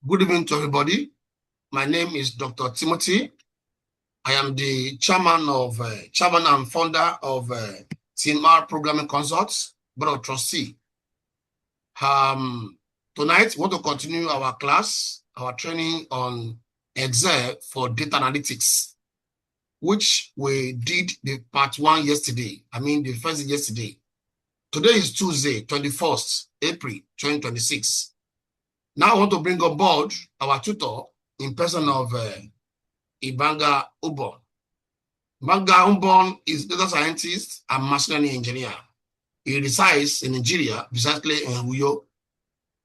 Good evening to everybody. My name is Dr. Timothy. I am the chairman and founder of TMR Programming Consults, Board of Trustee. Tonight, we want to continue our class, our training on Excel for data analytics, which we did the part 1 yesterday. The first yesterday. Today is Tuesday, 21st April 2026. Now I want to bring on board our tutor in person of Ibanga Ubon. Ibanga Ubon is data scientist and machine learning engineer. He resides in Nigeria, precisely in Uyo.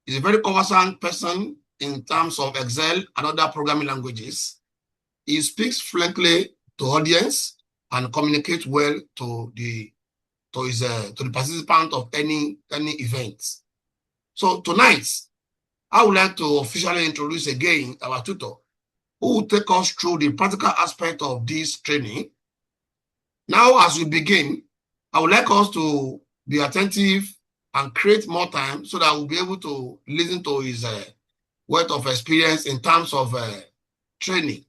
He's a very conversant person in terms of Excel and other programming languages. He speaks fluently to audience and communicates well to the participant of any event. So tonight, I would like to officially introduce again our tutor, who will take us through the practical aspect of this training. Now, as we begin, I would like us to be attentive and create more time so that we'll be able to listen to his wealth of experience in terms of training,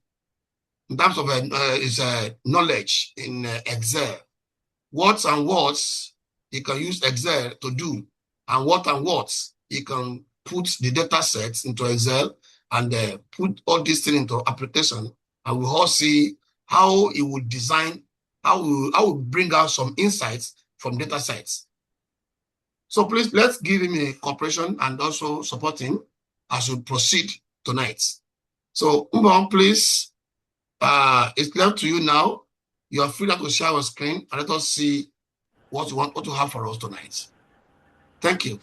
in terms of his knowledge in Excel, what he can use Excel to do, and what he can put the data sets into Excel and put all these things into application, and we'll all see how he would design, how we bring out some insights from data sets. So please, let's give him a cooperation and also support him as we proceed tonight. So Ubon, please, it's left to you now. You are free to share your screen and let us see what you have for us tonight. Thank you.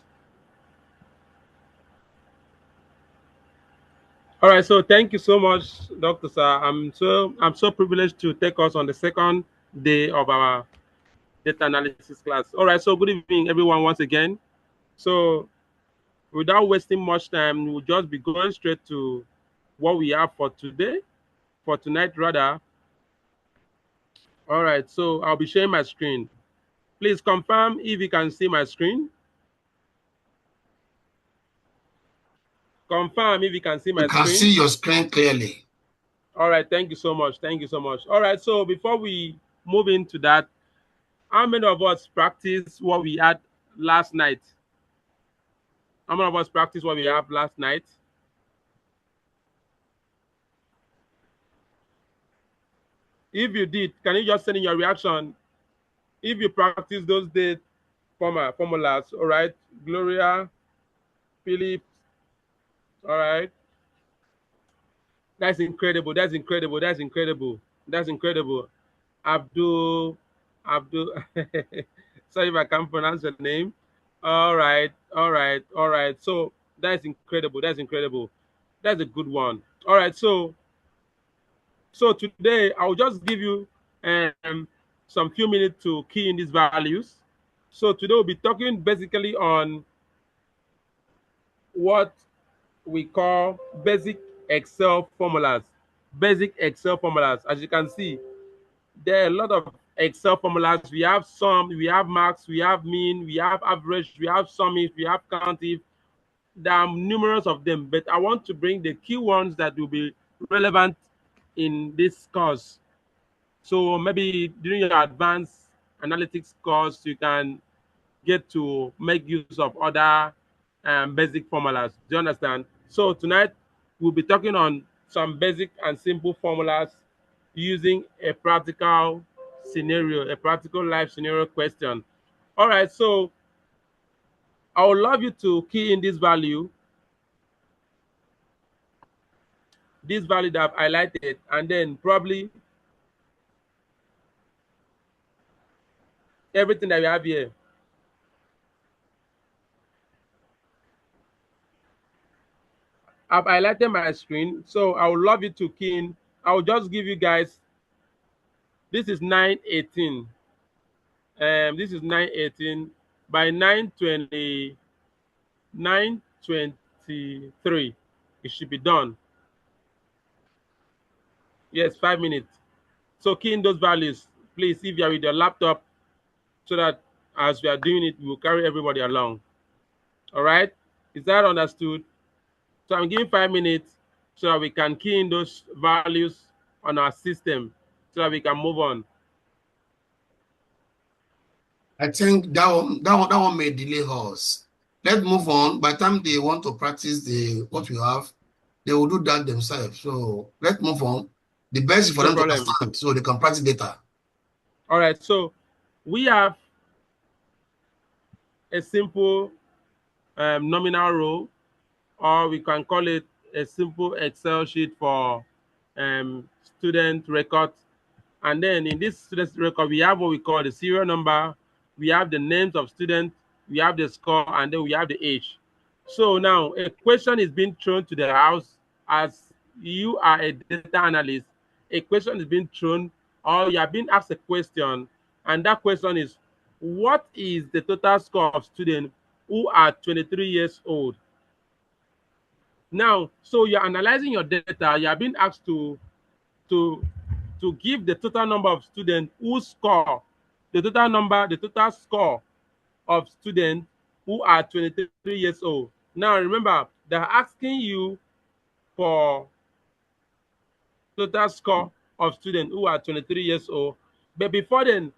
All right, so thank you so much, Dr. Sir. I'm so privileged to take us on the second day of our data analysis class. All right, so good evening, everyone, once again. So without wasting much time, we'll just be going straight to what we have for tonight rather. All right, so I'll be sharing my screen. Please confirm if you can see my screen. Confirm if you can see my screen. I can see your screen clearly. All right, thank you so much. Thank you so much. All right, so before we move into that, how many of us practiced what we had last night? How many of us practiced what we have last night? If you did, can you just send in your reaction? If you practice those date formulas, all right? Gloria, Philip, all right? That's incredible. That's incredible. That's incredible. That's incredible. Abdul. Sorry if I can't pronounce your name. All right. So that's incredible. That's incredible. That's a good one. All right. So today I'll just give you some few minutes to key in these values. So today we'll be talking basically on what we call basic Excel formulas. Basic Excel formulas. As you can see, there are a lot of Excel formulas. We have sum, we have max, we have mean, we have average, we have sum if, we have count if. There are numerous of them, but I want to bring the key ones that will be relevant in this course. So maybe during your advanced analytics course, you can get to make use of other basic formulas. Do you understand? So tonight we'll be talking on some basic and simple formulas using a practical scenario, a practical life scenario question. All right, so I would love you to key in this value that I've highlighted, and then probably everything that we have here. I've highlighted my screen, so I would love you to key in. I'll just give you guys, this is 9:18. This is 9:18. By 9:20, 9:23, it should be done. Yes, 5 minutes. So key in those values, please, if you are with your laptop, so that as we are doing it, we will carry everybody along. All right? Is that understood? So I'm giving 5 minutes so that we can key in those values on our system so that we can move on. I think that one may delay us. Let's move on. By the time they want to practice what we have, they will do that themselves. So let's move on. The best is for No them to problem. understand so they can practice data. All right, so we have a simple nominal row, or we can call it a simple Excel sheet for student records. And then in this student record, we have what we call the serial number, we have the names of students, we have the score, and then we have the age. So now a question is being thrown to the house. As you are a data analyst, a question is being thrown, or you are being asked a question, and that question is, what is the total score of students who are 23 years old? Now, so you're analyzing your data, you are being asked to give the total number of students who score, the total score of students who are 23 years old. Now remember, they're asking you for total score of students who are 23 years old. But before then,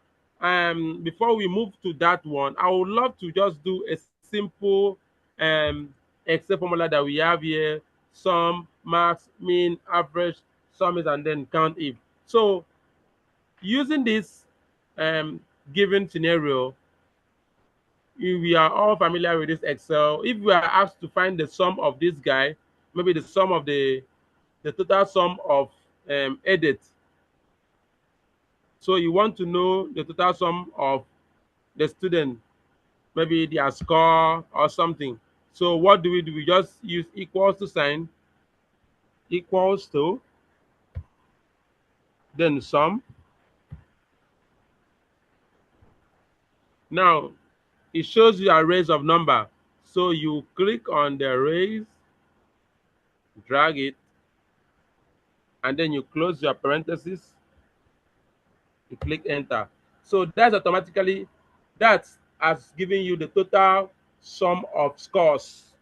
before we move to that one, I would love to just do a simple Excel formula that we have here: sum, max, mean, average, sum is, and then count if. So using this given scenario, we are all familiar with this Excel. If we are asked to find the sum of this guy, maybe the sum of the total sum of edits. So you want to know the total sum of the student, maybe their score or something. So what do? We just use equals to sign, equals to, then sum. Now it shows you arrays of number. So you click on the arrays, drag it, and then you close your parentheses, you click enter. So that's automatically, that's as giving you the total sum of scores.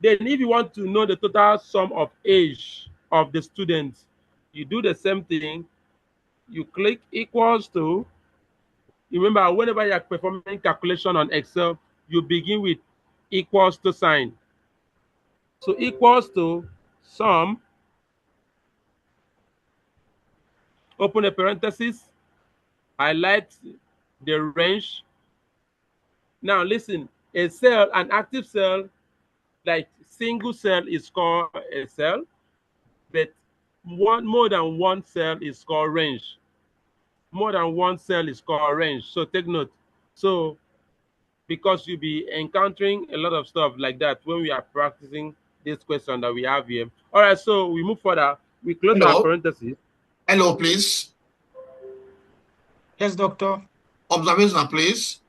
Then if you want to know the total sum of age of the students, you do the same thing. You click equals to. Remember, whenever you're performing calculation on Excel, you begin with equals to sign. So equals to sum, open a parenthesis, highlight the range. Now listen, a cell, an active cell, like single cell is called a cell, but more than one cell is called range. More than one cell is called range. So take note. So because you'll be encountering a lot of stuff like that when we are practicing this question that we have here. All right, so we move further. We close our parentheses. Hello, please. Yes, doctor. Observation, please.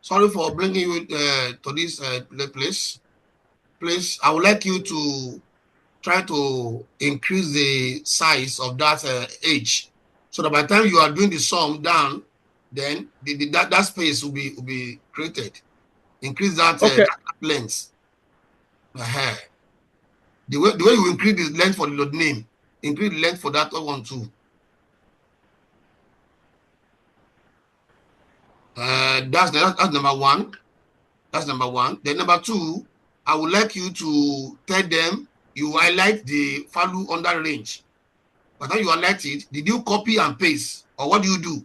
Sorry for bringing you to this place. Please, I would like you to try to increase the size of that age, so that by the time you are doing the sum down, then that space will be created. Increase that length. The way you increase the length for the name, increase the length for that one too. That's number one. That's number one. Then number two, I would like you to tell them you highlight the value under range. By the time you highlight it, did you copy and paste, or what do you do?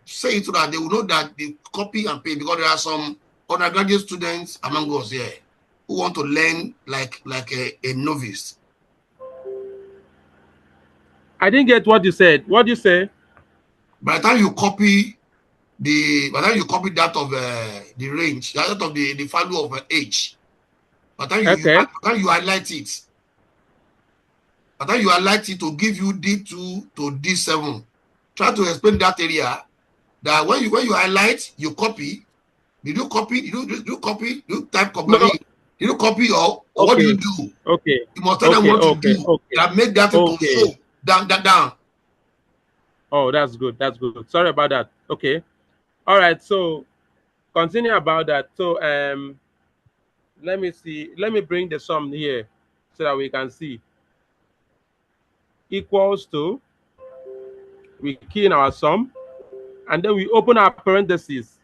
Say it so that they will know that they copy and paste, because there are some undergraduate students among us here who want to learn like a novice. I didn't get what you said. What did you say? By the time you copy that of the range, that of the value of age, by the time you highlight it, by the time you highlight it to give you D2 to D7, try to explain that area, that when you highlight, you copy. Did you copy? Did you copy? Did you type copy? No. Did you copy, or what do you do? Okay. You must tell them what to do. That make that to show down. Oh, that's good. That's good. Sorry about that. Okay. All right. So continue about that. So let me see. Let me bring the sum here. so that we can see. Equals to, we key in our sum, and then we open our parentheses.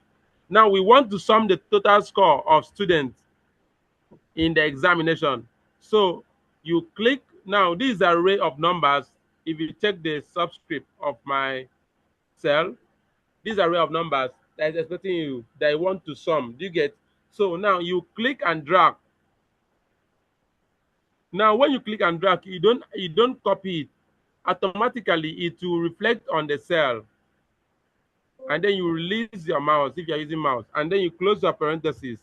Now we want to sum the total score of students in the examination. So you click, now this is an array of numbers. If you check the subscript of my cell, this array of numbers that is expecting you, that I want to sum. Do you get? So now you click and drag. Now when you click and drag, you don't copy it. Automatically it will reflect on the cell. And then you release your mouse if you're using mouse, and then you close your parentheses.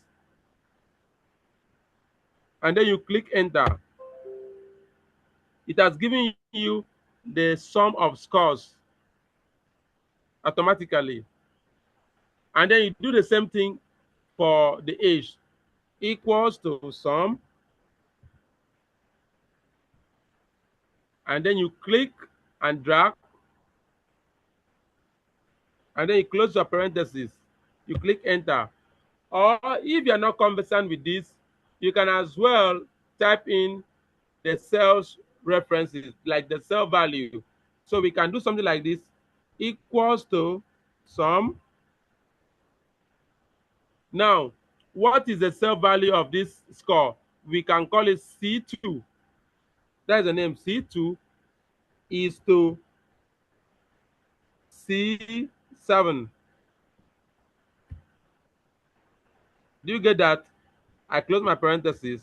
And then you click enter. It has given you the sum of scores automatically. And then you do the same thing for the age. Equals to sum. And then you click and drag. And then you close your parentheses. You click enter. Or if you're not conversant with this, you can as well type in the cell's references, like the cell value. So we can do something like this. Equals to sum. Now, what is the cell value of this score? We can call it C2. That's the name. C2 is to C7. Do you get that? I close my parentheses.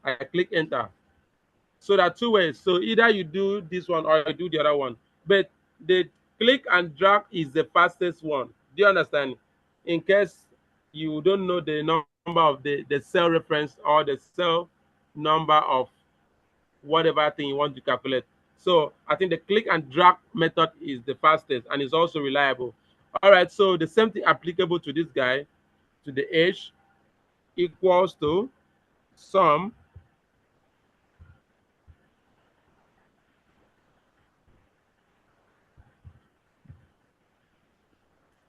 I click enter. So there are two ways. So either you do this one or you do the other one. But the click and drag is the fastest one. Do you understand? In case you don't know the number of the cell reference or the cell number of whatever thing you want to calculate. So I think the click and drag method is the fastest and is also reliable. All right, so the same thing applicable to this guy, to the age, equals to sum.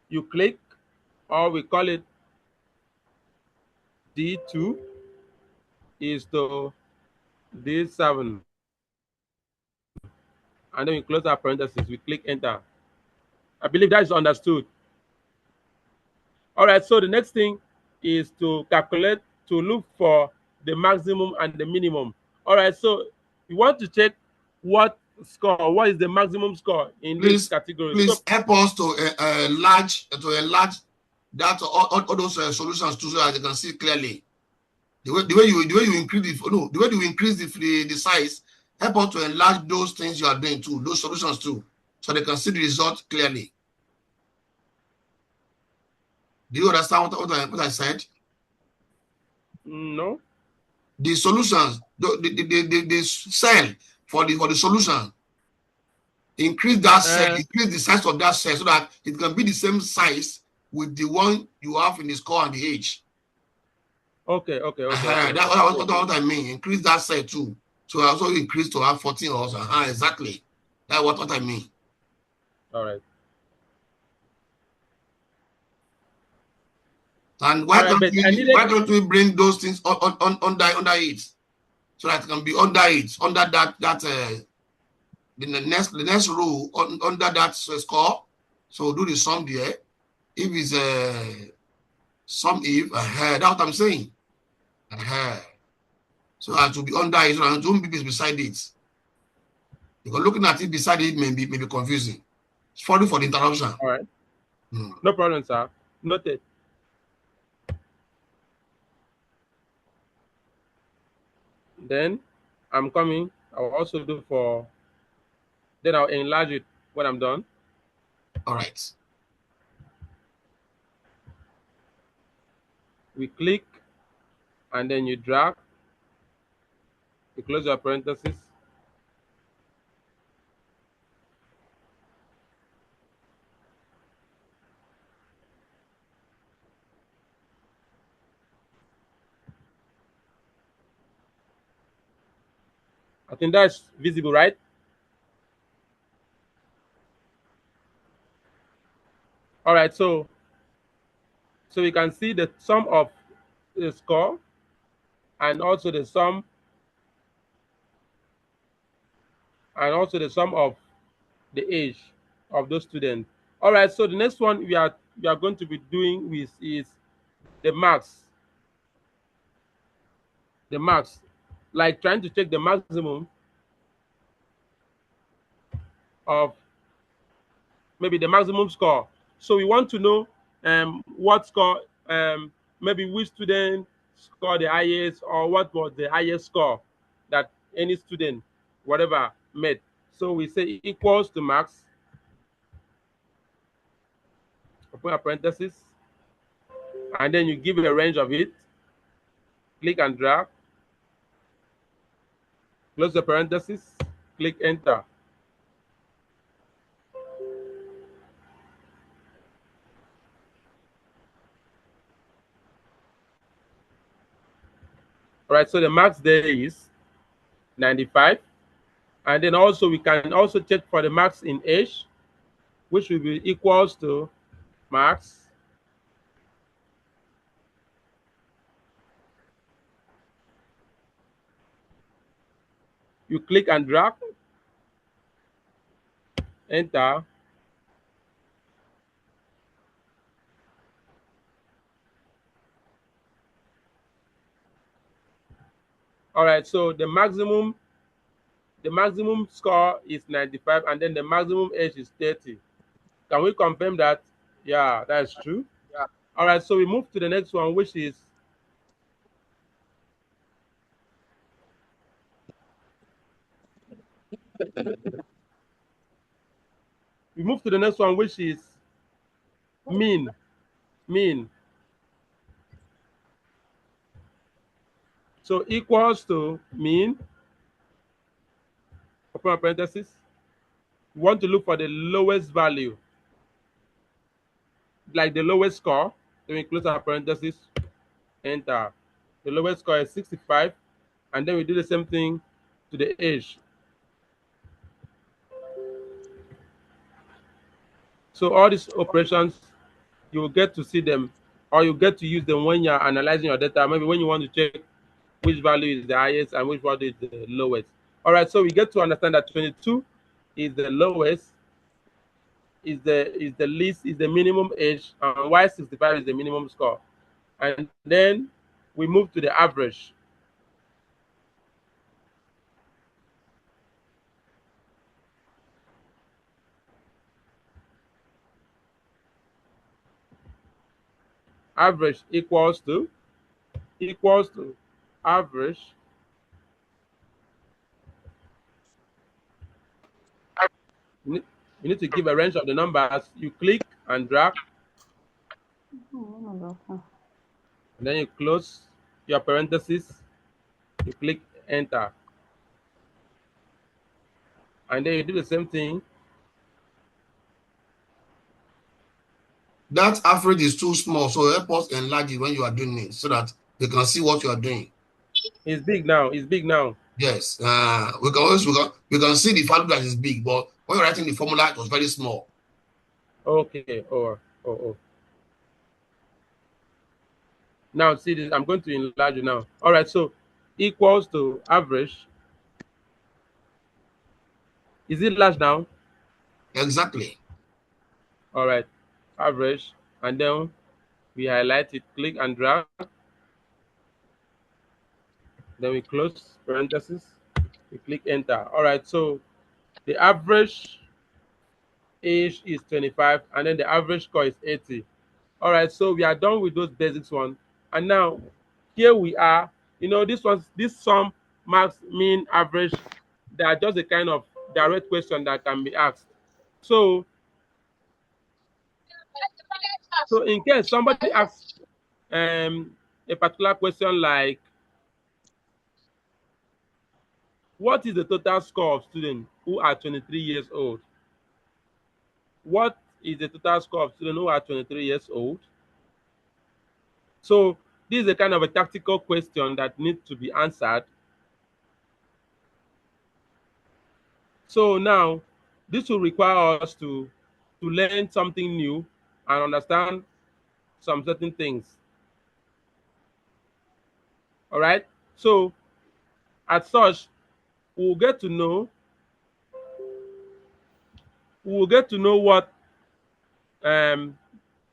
You click, or we call it D2 is to D7. And then we close our parentheses, we click enter. I believe that is understood. All right, so the next thing is to calculate, to look for the maximum and the minimum. All right, so you want to check what score, what is the maximum score in this category. Please help us to enlarge that all those solutions too, so that you can see clearly. The way you increase the size, help us to enlarge those things you are doing too, those solutions too, so they can see the result clearly. Do you understand what I said? No. The solutions, the cell for the solution, increase that cell, increase the size of that cell so that it can be the same size with the one you have in the score and the age. Okay. That's what I mean. Increase that cell too. So I also increase to have 14 also. Exactly. That's what I mean. All right. And why don't we bring those things under it, so that it can be under it, under the next row under that score. So do the sum there. If it's sum if that's what I'm saying. So it will be under it, so don't be beside it. Because looking at it beside it may be confusing. Sorry for the interruption. All right. No problem, sir. Noted. Then I'm coming. I'll also do for. Then I'll enlarge it when I'm done. All right. We click, and then you drag. You close your parentheses. I think that's visible, right? All right, so we can see the sum of the score and also the sum and also the sum of the age of those students. All right, so the next one we are going to be doing with is the marks. The marks, like trying to check the maximum of maybe the maximum score. So we want to know what score, maybe which student scored the highest, or what was the highest score that any student, whatever, made. So we say equals to marks, open a parenthesis, and then you give a range of it, click and drag, close the parenthesis, click enter. All right, so the marks there is 95. And then also we can also check for the marks in age, which will be equals to marks you click and drag, enter. All right, so the maximum score is 95, and then the maximum age is 30. Can we confirm that? Yeah, that's true. Yeah. All right, so we move to the next one, which is mean. Mean. So equals to mean, open parenthesis. We want to look for the lowest value, like the lowest score. Then we close our parenthesis, enter. The lowest score is 65, and then we do the same thing to the age. So all these operations, you will get to see them, or you get to use them when you're analyzing your data, maybe when you want to check which value is the highest and which value is the lowest. All right, so we get to understand that 22 is the lowest, is the least, is the minimum age, and why 65 is the minimum score. And then we move to the average. Average equals to average you need to give a range of the numbers. You click and drag, and then you close your parenthesis, you click enter, and then you do the same thing. That average is too small, so help us enlarge it when you are doing it so that they can see what you are doing. It's big now. Yes, we can see the value that is big, but when you're writing the formula, it was very small. Okay. Oh. Now see this. I'm going to enlarge it now. All right. So equals to average. Is it large now? Exactly. All right. Average, and then we highlight it. Click and drag. Then we close parenthesis. We click enter. All right. So the average age is 25, and then the average score is 80. All right, so we are done with those basics one, and now here we are. This sum, marks, mean, average, they are just a kind of direct question that can be asked. So in case somebody asks a particular question like, what is the total score of students who are 23 years old? What is the total score of students who are 23 years old? So this is a kind of a tactical question that needs to be answered. So now this will require us to learn something new and understand some certain things. All right. So as such, we'll get to know we will get to know what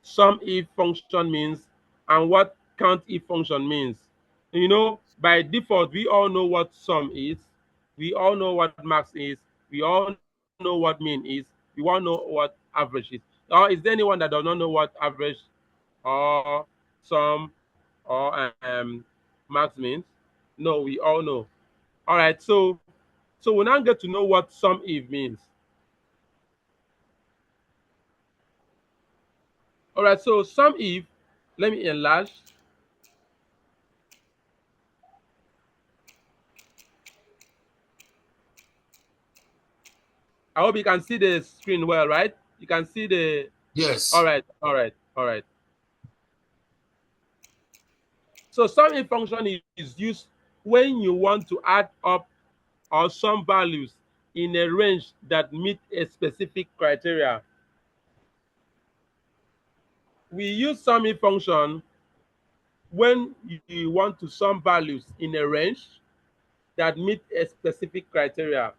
sum if function means and what count if function means. You know, by default, we all know what sum is. We all know what max is. We all know what mean is. We all know what average is. Or is there anyone that does not know what average or sum or max means? No, we all know. All right, so we now get to know what sum if means. All right, so sum if, let me enlarge. I hope you can see the screen well, right? You can see the. Yes. All right, all right, all right. So sum if function is used when you want to add up or sum values in a range that meet a specific criteria. We use sum if function when you want to sum values in a range that meet a specific criteria.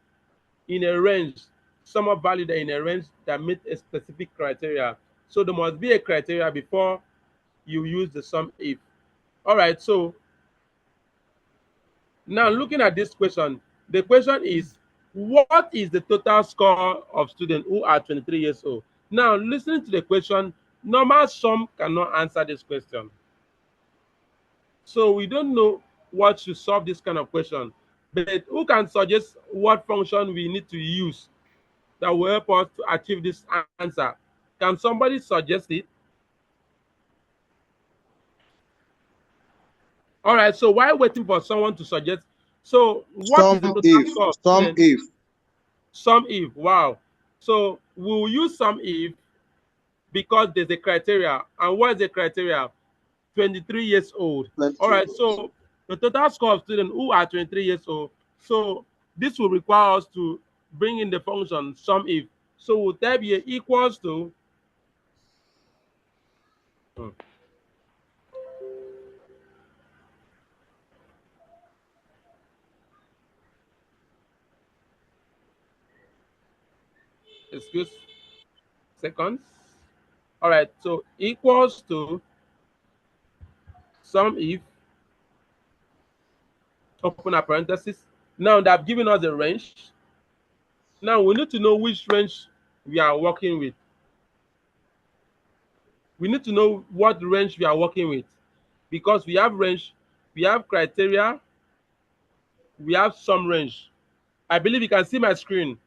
In a range, sum of value that in a range that meet a specific criteria. So there must be a criteria before you use the sum if. All right, so now looking at this question, the question is, what is the total score of students who are 23 years old? Now, listening to the question, normal sum cannot answer this question. So we don't know what should solve this kind of question. But who can suggest what function we need to use that will help us to achieve this answer? Can somebody suggest it? All right, so while waiting for someone to suggest, so what is the total score of students? Sum if, wow. So we'll use sum if because there's a criteria. And what is the criteria? 23 years old. All right, so the total score of students who are 23 years old. So this will require us to bring in the function sum if. So we'll type here equals to excuse seconds. All right, so equals to sum if, open a parenthesis. Now they've given us a range. Now we need to know which range we are working with. We need to know what range we are working with because we have range, we have criteria, we have some range. I believe you can see my screen.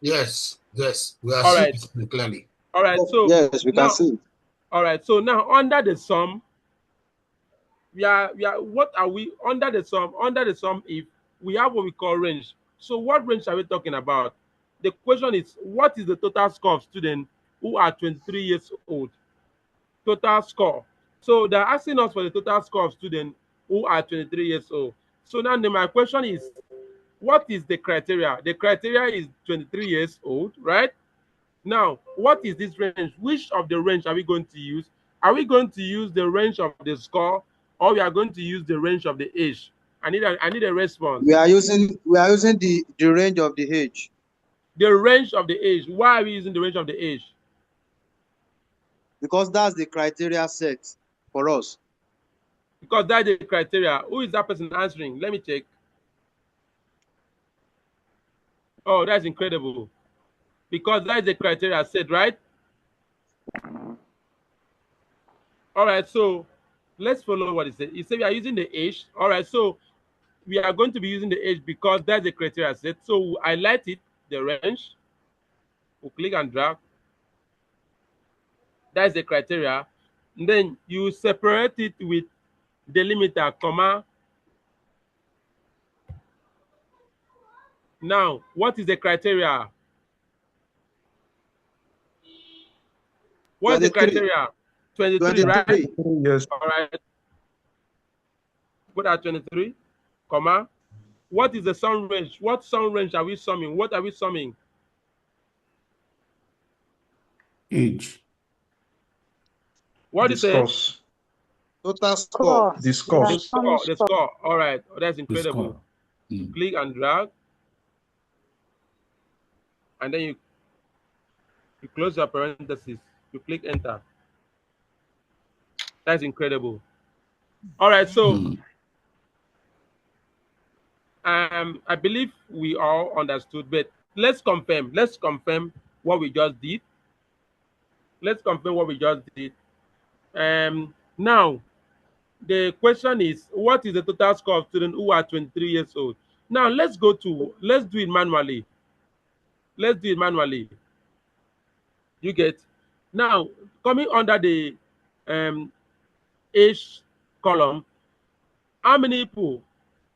Yes, yes, we are All seeing right. it clearly. All right, so yes, we can see. All right, so now under the sum, we are what are we under the sum? Under the sum if we have what we call range. So what range are we talking about? The question is, what is the total score of students who are 23 years old? Total score. So they're asking us for the total score of students who are 23 years old. So now my question is, what is the criteria? The criteria is 23 years old, right? Now, what is this range? Which of the range are we going to use? Are we going to use the range of the score, or we are going to use the range of the age? I need a response. We are using the range of the age. The range of the age. Why are we using the range of the age? Because that's the criteria set for us. Because that's the criteria. Who is that person answering? Let me check. Oh, that's incredible. Because that's the criteria set, right? All right, so let's follow what it said. It said we are using the age. All right, so we are going to be using the age because that's the criteria set. So we'll highlight it, the range. We'll click and drag. That's the criteria. And then you separate it with delimiter, comma. Now, what is the criteria? What's the criteria? 23, right? Yes. All right. Put at 23, comma. What is the sum range? What sum range are we summing? What are we summing? Age. What is it? Total score. The score. All right. Oh, that's incredible. Mm. Click and drag. and then you close your parentheses, you click enter. That's incredible. All right, so I believe we all understood, but let's confirm what we just did. Let's confirm what we just did. Now the question is, what is the total score of students who are 23 years old? Now let's do it manually. Let's do it manually. You get? Now, coming under the age column, how many people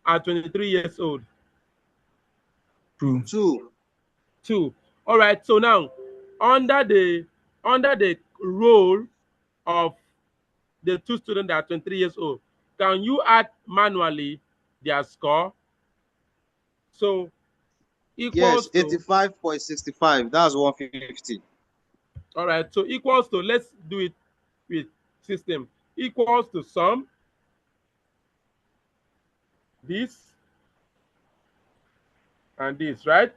are 23 years old? Two. Two. All right. So now, under the role of the two students that are 23 years old, can you add manually their score? So Yes, equals to, 85.65. That's 150. all right. So equals to, let's do it with system, equals to sum this and this, right?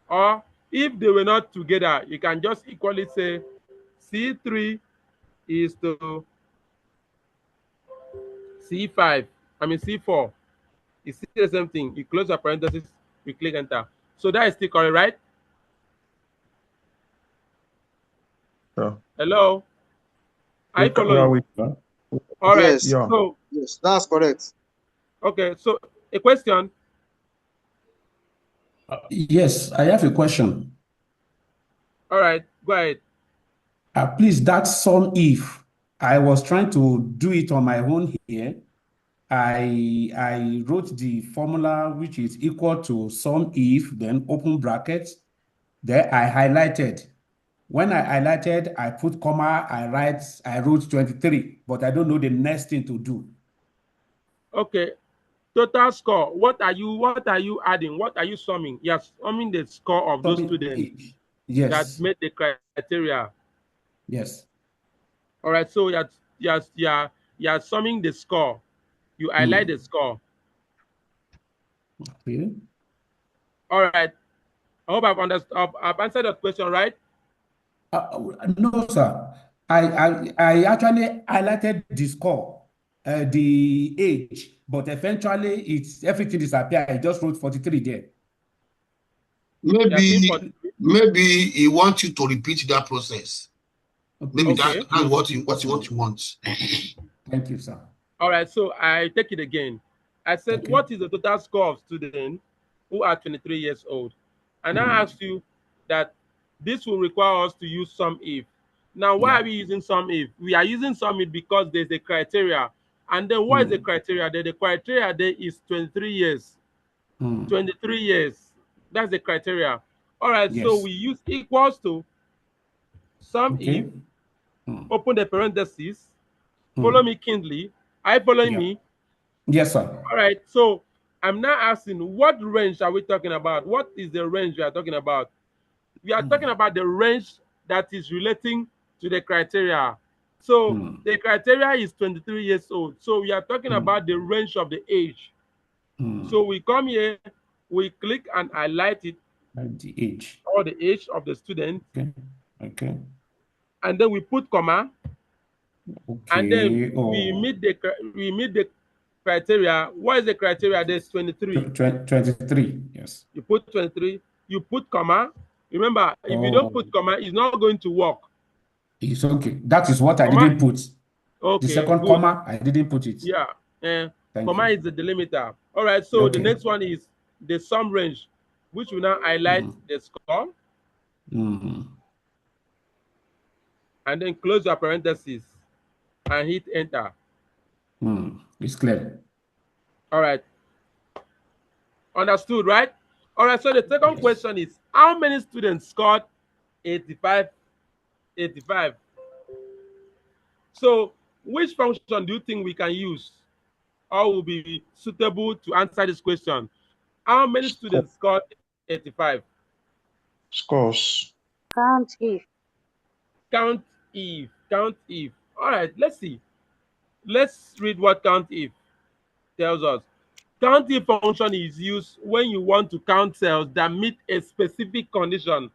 Or if they were not together, you can just equally say C3 is to C5, I mean C4. It's still the same thing. You close your parentheses, you click enter. So that is still correct, right? Hello? Are you following? All right. Yes. So, Yes, that's correct. okay. So a question. Yes, I have a question. All right. Go ahead. Please, that sum if. I was trying to do it on my own here. I wrote the formula which is equal to sum if, then open brackets. Then I highlighted. When I highlighted, I put comma, I wrote 23, but I don't know the next thing to do. Okay. Total score. What are you adding? What are you summing? You're summing the score of those students that Yes, made the criteria. yes. All right. So you're summing the score. You highlight the score. Okay. All right. I hope I've understood. I've answered that question, right? No, sir. I actually highlighted the score, the age, but eventually everything disappeared. I just wrote 43 there. Maybe he wants you to repeat that process. Maybe Okay. that's what you want. Thank you, sir. All right. So I take it again. I said, Okay. what is the total score of students who are 23 years old? And I asked you that this will require us to use sum if. Now, why are we using sum if? We are using sum if because there's a criteria. And then what is the criteria there? The criteria there is 23 years. 23 years. That's the criteria. All right. Yes. So we use equals to sum Okay. if, open the parentheses, follow me kindly. Are you following me? Yes, sir. All right. So I'm now asking, what range are we talking about? What is the range we are talking about? We are talking about the range that is relating to the criteria. So the criteria is 23 years old. So we are talking about the range of the age. So we come here, we click and highlight it. The age. Or the age of the student. Okay. And then we put comma. Okay. And then we meet the criteria. What is the criteria? There's 23. 23, yes. You put 23, you put comma. Remember, if you don't put comma, it's not going to work. It's okay. That is what I didn't put. Okay. The second comma, I didn't put it. Yeah. Comma is the delimiter. All right. So the next one is the sum range, which will now highlight the score. And then close your parentheses and hit enter. It's clear. All right. Understood, right? All right. So the second question is, how many students scored 85? So which function do you think we can use or will be suitable to answer this question? How many students scored 85? Scores. Count if. Count if. Count if. All right, let's see. Let's read what count if tells us. Countif function is used when you want to count cells that meet a specific condition.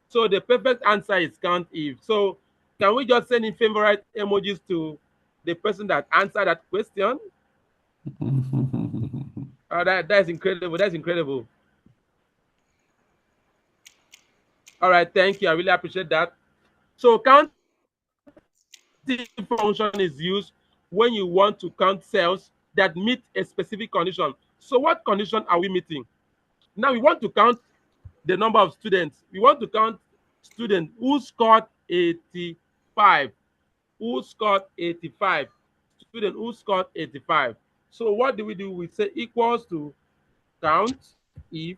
So the perfect answer is countif. So can we just send in favorite emojis to the person that answered that question? Oh, that's incredible. That's incredible. All right, thank you. I really appreciate that. So countif function is used when you want to count cells that meet a specific condition. So what condition are we meeting? Now we want to count the number of students. We want to count students who scored 85. Who scored 85? Student who scored 85. So what do? We say equals to count if,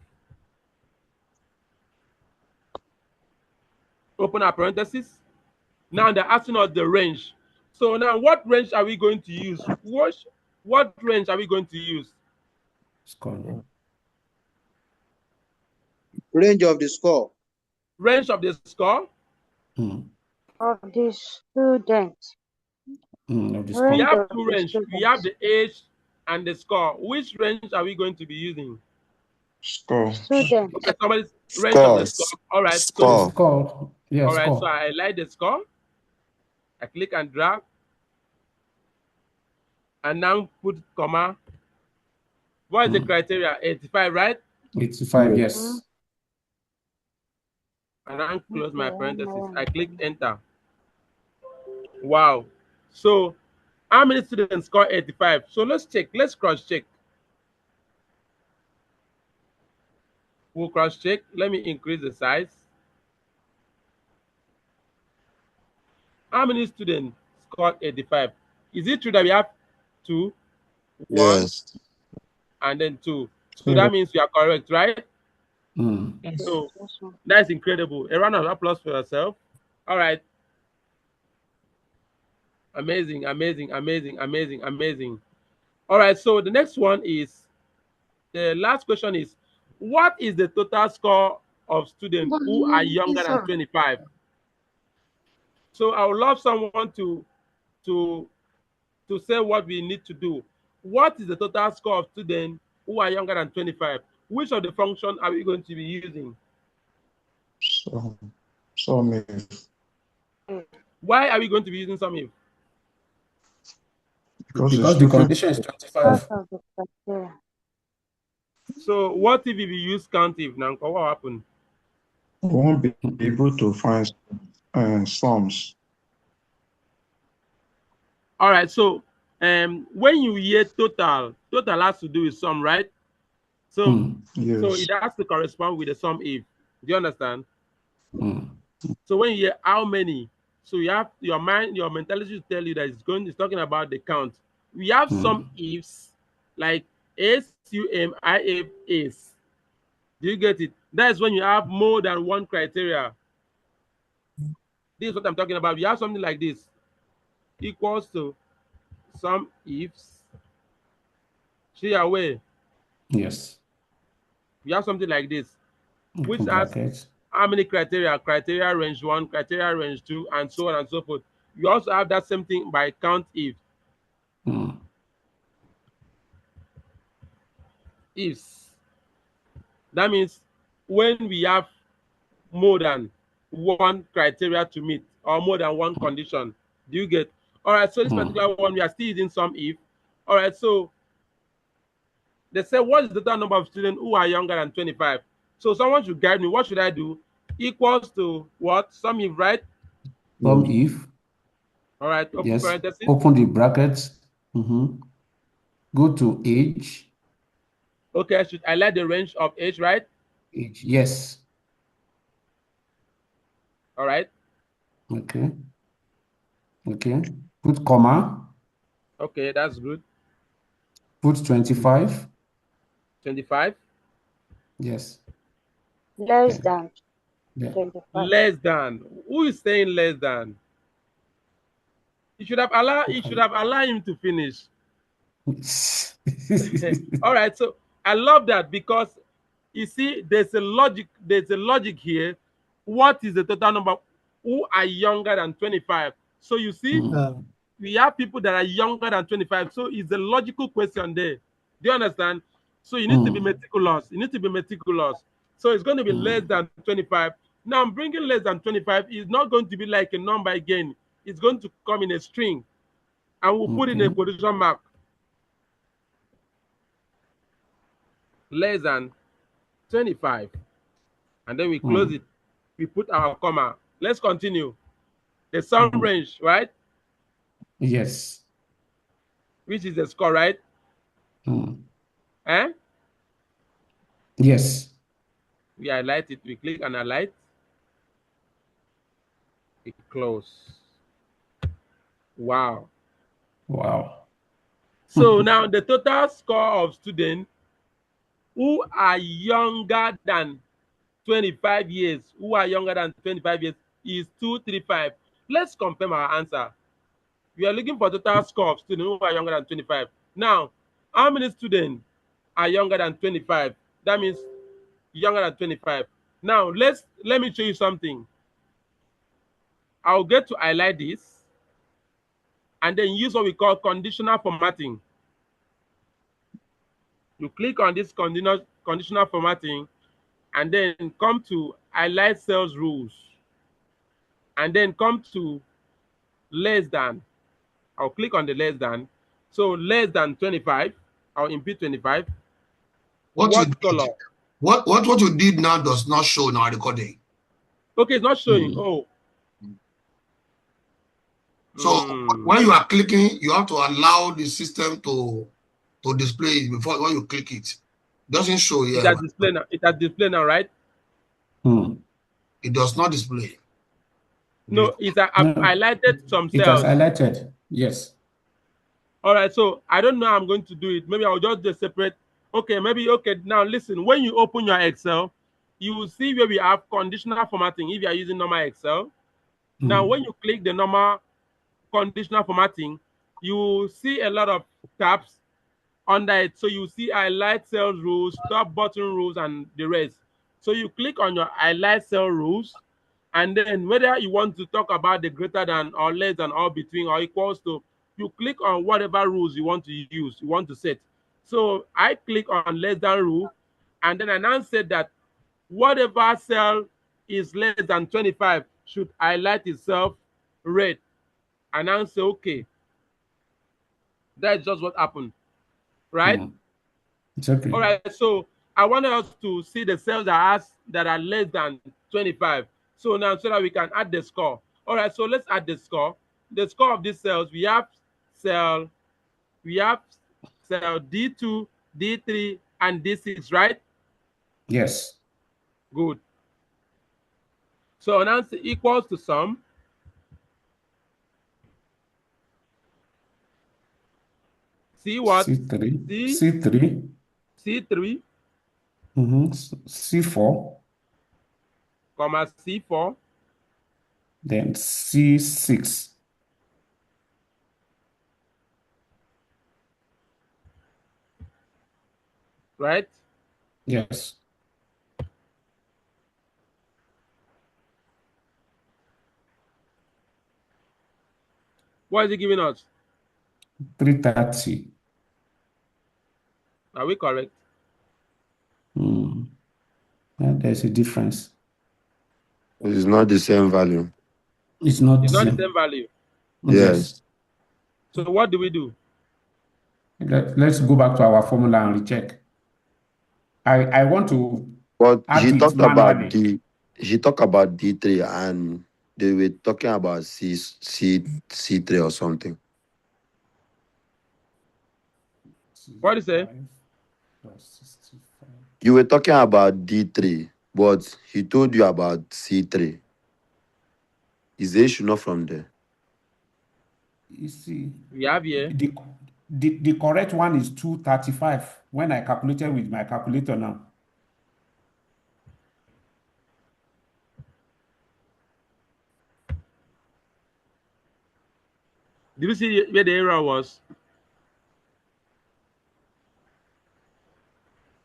open our parentheses. Now they're asking us the range. So now what range are we going to use? What range are we going to use? Score. Range of the score. Range of the score? Of the student. Of the We score. have two ranges. We have the age and the score. Which range are we going to be using? Score. Student. Okay, somebody's range of the score. All right. So, Score. Yeah, all right. score. So I like the score. I click and drag. And now put comma. What is the criteria? 85, right? 85, yes. And then close my parentheses. I click enter. Wow. So how many students score 85? So let's check. Let's cross check. We'll cross check. Let me increase the size. How many students scored 85? Is it true that we have 2, 1, Yes. and then 2? So that means you are correct, right? Yes. So that's incredible. A round of applause for yourself. All right. Amazing, amazing, amazing, amazing, amazing. All right. So the next one is, the last question is, what is the total score of students who are younger than 25? So I would love someone to say what we need to do. What is the total score of students who are younger than 25? Which of the function are we going to be using? Sum if. Why are we going to be using sum if? Because the condition is 25. So what if we use count if now? What happened? We won't be able to find sums. All right. So when you hear total has to do with sum, right? So Yes. so it has to correspond with the sum if. Do you understand? So when you hear how many, so you have your mentality to tell you that it's talking about the count. We have some ifs like SUMIF is. Do you get it? That's when you have more than one criteria. This is what I'm talking about. You have something like this equals to some ifs. See away. Yes. You have something like this, which Open has brackets. how many criteria? Criteria range 1, criteria range 2, and so on and so forth. You also have that same thing by count if. Ifs. That means when we have more than one criteria to meet or more than one condition. Do you get? All right, so this particular one, we are still using some if. All right, so they say, what is the total number of students who are younger than 25? So someone should guide me. What should I do? Equals to what? Sum if, right? Sum if. All right, open Yes. parentheses. Open the brackets. Go to age. Okay, should I let the range of age, right? Age. Yes. All right. Okay. Okay. Put comma. Okay, that's good. Put 25. 25. Yes. Less than Yeah. 25. Less than. Who is saying less than? You should have allowed him to finish. All right, so I love that because you see there's a logic here. What is the total number who are younger than 25? So you see, we have people that are younger than 25. So it's a logical question there. Do you understand? So you need to be meticulous. You need to be meticulous. So it's going to be less than 25. Now I'm bringing less than 25. It's not going to be like a number again. It's going to come in a string. And we'll put in a quotation mark. Less than 25. And then we close it. We put our comma. Let's continue. The sum range, right? Yes. Which is the score, right? Eh? Yes. We highlight it. We click on highlight. We close. Wow. Wow. So now the total score of students who are younger than 25 years, is 235. Let's confirm our answer. We are looking for total score of students who are younger than 25. Now, how many students are younger than 25? That means younger than 25. Now, let me show you something. I'll get to highlight this and then use what we call conditional formatting. You click on this conditional formatting and then come to highlight cells rules and then come to less than. I'll click on the less than. So less than 25, I'll input 25. What color? What you did now does not show in our recording. Okay, it's not showing. Oh. So when you are clicking, you have to allow the system to display it before when you click it. Doesn't show here. It has display now. It has display now, right? It does not display. No, I've highlighted some cells. It has highlighted. Yes. All right. So I don't know how I'm going to do it. Maybe I'll just do separate. Okay. Maybe. Okay. Now listen. When you open your Excel, you will see where we have conditional formatting. If you are using normal Excel, now when you click the normal conditional formatting, you will see a lot of tabs under it. So you see highlight cells rules, top button rules, and the rest. So you click on your highlight cell rules, and then whether you want to talk about the greater than or less than or between or equals to, you click on whatever rules you want to use, you want to set. So I click on less than rule, and then I now said that whatever cell is less than 25 should highlight itself red. And now say, okay, that's just what happened. Right? It's okay. All right. So I want us to see the cells that are less than 25. So now, so that we can add the score. All right. So let's add the score. The score of these cells, we have cell D2, D3, and D6, right? Yes. Good. So now it's equals to sum. C what? C3. C3. C3. C4. Comma C4. Then C6. Right? Yes. What is it giving us? 330. Are we correct? There's a difference. It's not the same value. It's not the same. same value. Yes. So what do we do? Let's go back to our formula and recheck. I want to But add he it talked about manually. he talked about D3 and they were talking about C3 or something. What do you say? You were talking about D3, but he told you about C3. Is the issue not from there? You see, We have here. The correct one is 235 when I calculated with my calculator now. Did you see where the error was?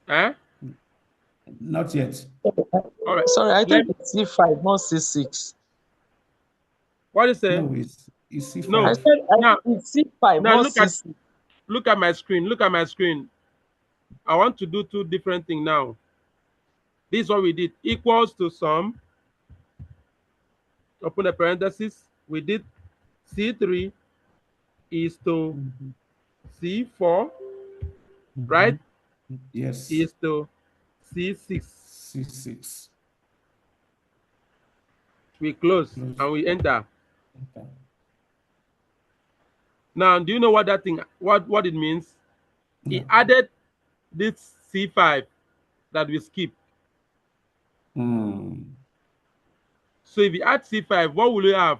Huh? Not yet. All right. Sorry, I think it's C5, not C6. What is it? No, it's C5. No. I said Now, it's C5, now not C6. look at my screen. Look at my screen. I want to do two different things now. This is what we did. Equals to sum. Open the parenthesis. We did C3 is to C4, right? Yes. Is to C6. C6. We close and we enter. Okay. Now, do you know what that thing, what it means? Yeah. He added this C5 that we skipped. So if you add C5, what will you have?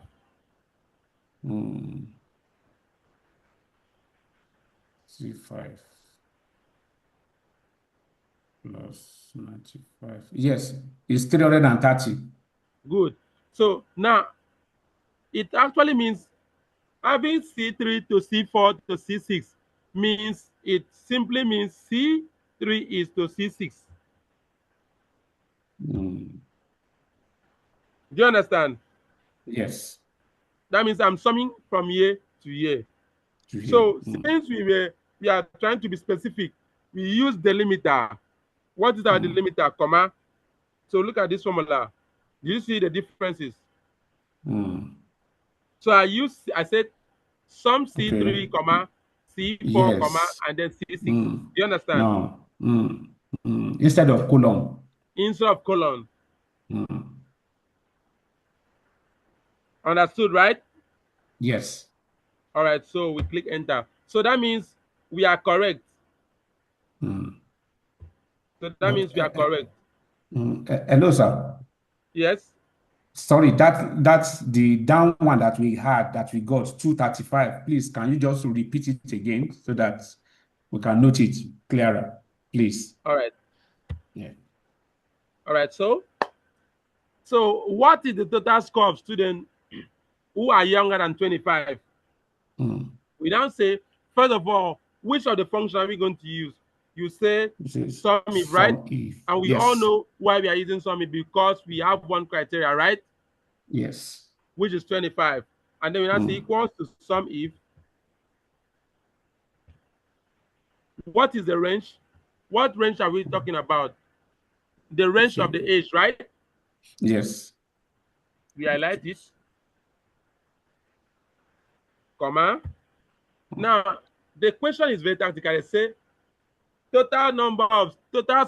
C5 plus 95. Yes, it's 330. Good. So now it actually means having C3 to C4 to C6 means it simply means C3 is to C6. Do you understand? Yes. That means I'm summing from year to year. So since we are trying to be specific, we use delimiter. What is our delimiter, comma? So look at this formula. Do you see the differences? So I said sum C3, comma, C4, comma, and then C6. Do you understand? No. Instead of colon. Instead of colon. Understood, right? Yes. All right, so we click enter. So that means we are correct. So that means we are correct. Hello, sir. Yes. Sorry, that's the down one that we had, that we got 235. Please, can you just repeat it again so that we can note it clearer, please? All right. Yeah. All right. So what is the total score of students who are younger than 25? We now say, first of all, which of the functions are we going to use? You say sum if, right? And we all know why we are using sum if, because we have one criteria, right? Yes. Which is 25. And then we now say equals to sum if. What is the range? What range are we talking about? The range of the age, right? Yes. We highlight it. Comma. Now, the question is very tactical. They say total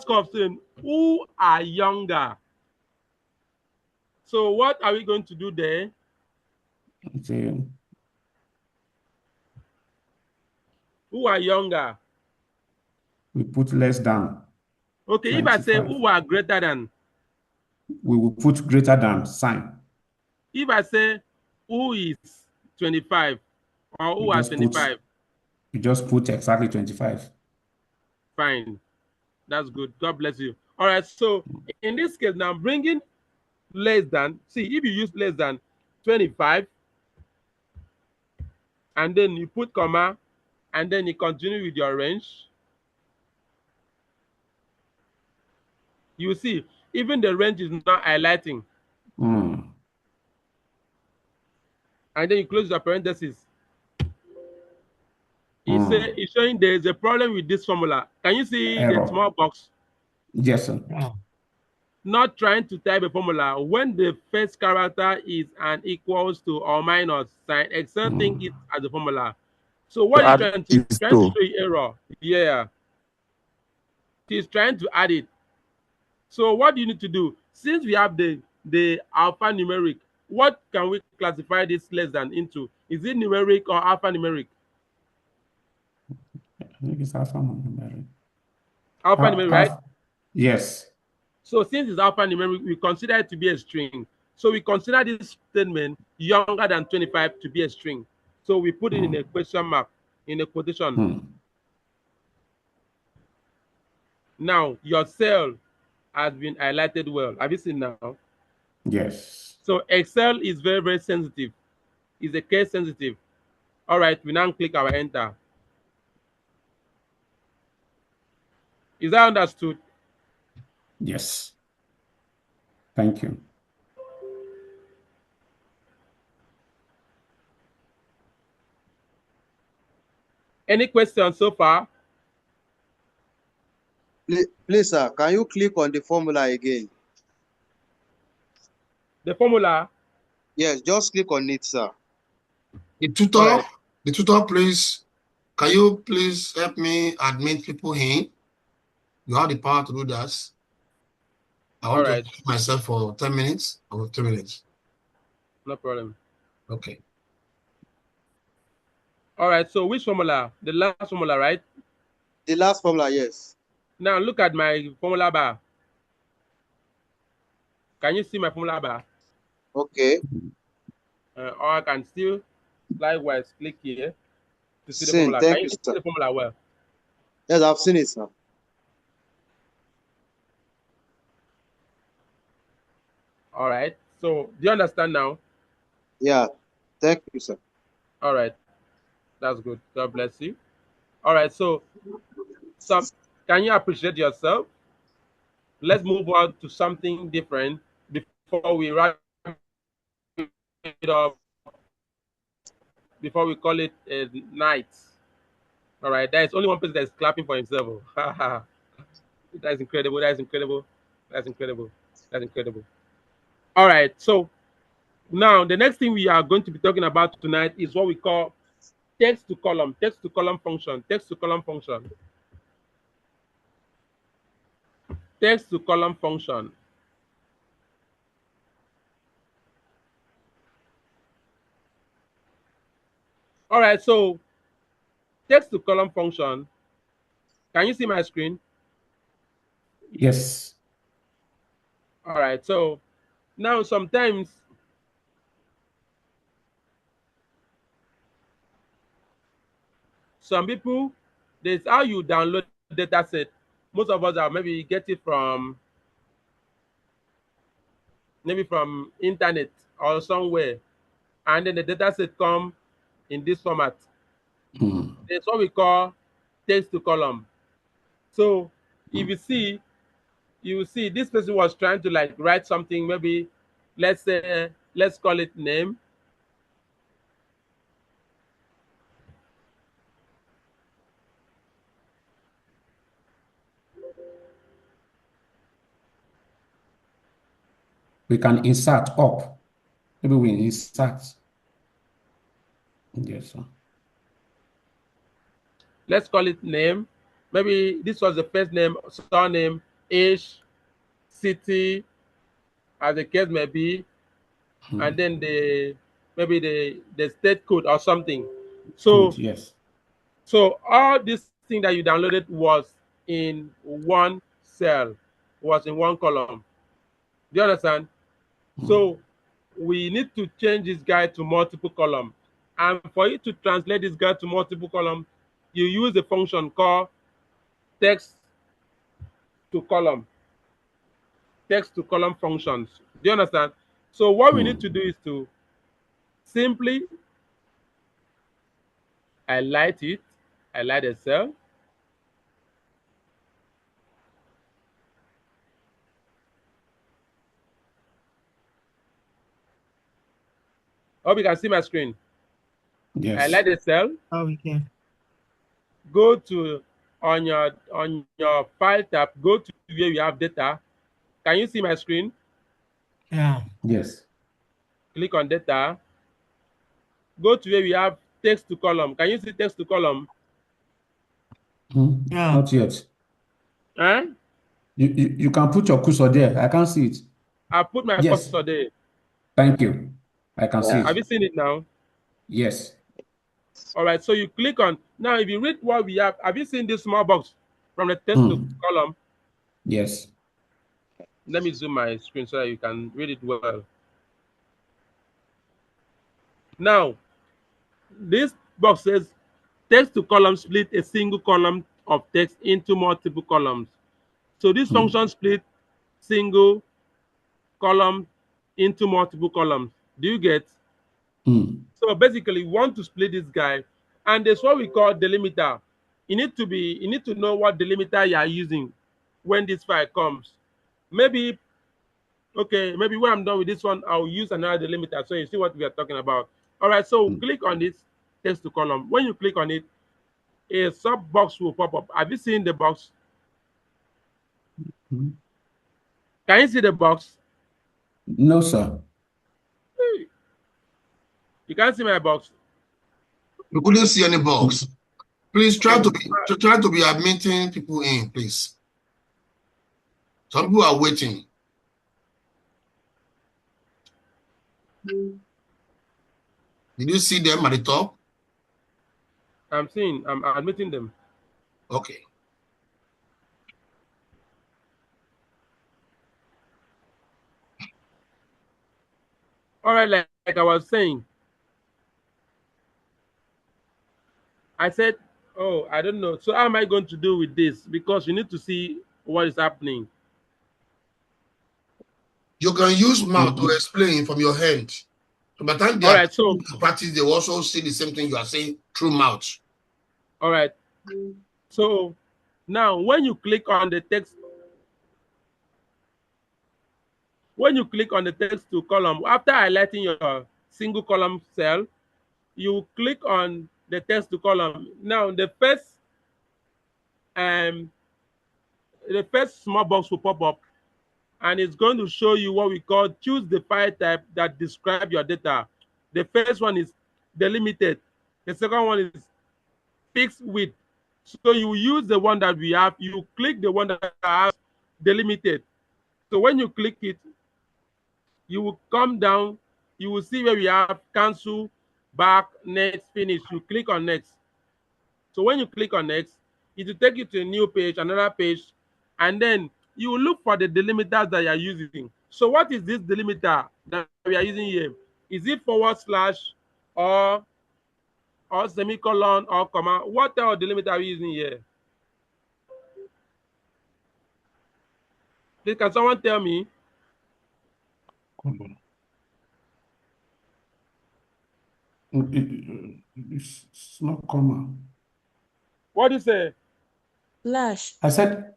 score of students who are younger. So what are we going to do there? Okay. Who are younger? We put less than. Okay, 25. If I say who are greater than? We will put greater than sign. If I say who is 25 or who are 25? You just put exactly 25. Fine. That's good. God bless you. All right, so in this case, now I'm bringing less than. See, if you use less than 25, and then you put comma, and then you continue with your range, you see, even the range is not highlighting. And then you close the parentheses. It's showing there is a problem with this formula. Can you see the small box? Yes, sir. Not trying to type a formula when the first character is an equals to or minus sign, accepting it as a formula. So what are you trying to show you error? Yeah. She's trying to add it. So what do you need to do? Since we have the alphanumeric, what can we classify this less than into? Is it numeric or alphanumeric? I think it's alphanumeric. Alphanumeric, right? Yes. So since it's alphanumeric, we consider it to be a string. So we consider this statement younger than 25 to be a string. So we put it in a question mark, in a quotation. Now, your cell has been highlighted well. Have you seen now? Yes. So Excel is very, very sensitive. It's a case sensitive. All right, we now click our enter. Is that understood? Yes. Thank you. Any questions so far? Please, sir, can you click on the formula again? The formula. Yes, just click on it, sir. The tutor, Alright. the tutor, please, can you please help me admit people in? You have the power to do that. I want to mute myself for 10 minutes or 2 minutes. No problem. Okay. All right, so which formula? The last formula, right? The last formula, yes. Now look at my formula bar. Can you see my formula bar? Okay. Or I can still likewise click here to see the Same. formula. Thank Can you, you sir. see the formula well? Yes, I've seen it, sir. All right. So do you understand now? Yeah. Thank you, sir. All right. That's good. God bless you. All right. So can you appreciate yourself? Let's move on to something different before we wrap it up. Before we call it a night. All right. There is only one person that is clapping for himself. That's incredible. That's incredible. That's incredible. That's incredible. All right. So now the next thing we are going to be talking about tonight is what we call text to column function. Text to column function. Text to column function. All right. So text to column function. Can you see my screen? Yes. All right. So now sometimes some people, there's how you download data set. Most of us are maybe get it from internet or somewhere, and then the data set come in this format. It's what we call text to column. So if you see, you will see this person was trying to like write something, maybe let's say, let's call it name. We can insert up. Maybe we insert. Yes, sir. Let's call it name. Maybe this was the first name, surname, age, city, as the case may be, and then maybe the state code or something. So code, yes. So all this thing that you downloaded was in one cell, was in one column. Do you understand? So we need to change this guy to multiple column. And for you to translate this guy to multiple column, you use a function called text to column. Text to column functions. Do you understand? So what we need to do is to simply highlight it, highlight a cell. Hope you can see my screen. Yes. Highlight the cell. Oh, we can. Go to on your file tab, go to where you have data. Can you see my screen? Yeah. Yes. Click on data. Go to where we have text to column. Can you see text to column? Yeah. Not yet. Huh? You can put your cursor there. I can't see it. I put my Yes. cursor there. Thank you. I can see it. Have you seen it now? Yes. All right. So you click on now. If you read what we have you seen this small box from the text to column? Yes. Let me zoom my screen so that you can read it well. Now, this box says text to column split a single column of text into multiple columns. So this function split single column into multiple columns. Do you get? So basically, we want to split this guy, and there's what we call delimiter. You need to know what delimiter you are using when this file comes. Maybe when I'm done with this one, I'll use another delimiter so you see what we are talking about. All right, so click on this text to column. When you click on it, a sub box will pop up. Have you seen the box? Can you see the box? No, sir. You can't see my box. We couldn't see any box. Please try to be admitting people in, please. Some people are waiting. Did you see them at the top? I'm admitting them. Okay. All right, like I was saying, I said, oh, I don't know. So how am I going to do with this? Because you need to see what is happening. You can use mouth to explain from your hand. So by the time they All right, so practice, they will also see the same thing you are saying through mouth. All right. So now when you click on the text, to column, after highlighting your single column cell, you click on the text to column. Now the first small box will pop up, and it's going to show you what we call choose the file type that describe your data. The first one is delimited. The second one is fixed width. So you use the one that we have. You click the one that has delimited. So when you click it, you will come down. You will see where we have cancel, back, next, finish. You click on next. So when you click on next, it will take you to a new page, another page, and then you will look for the delimiters that you are using. So what is this delimiter that we are using here? Is it / or semicolon or comma? What type of delimiter are we using here? Please, can someone tell me? It's not comma. What do you say? Slash. I said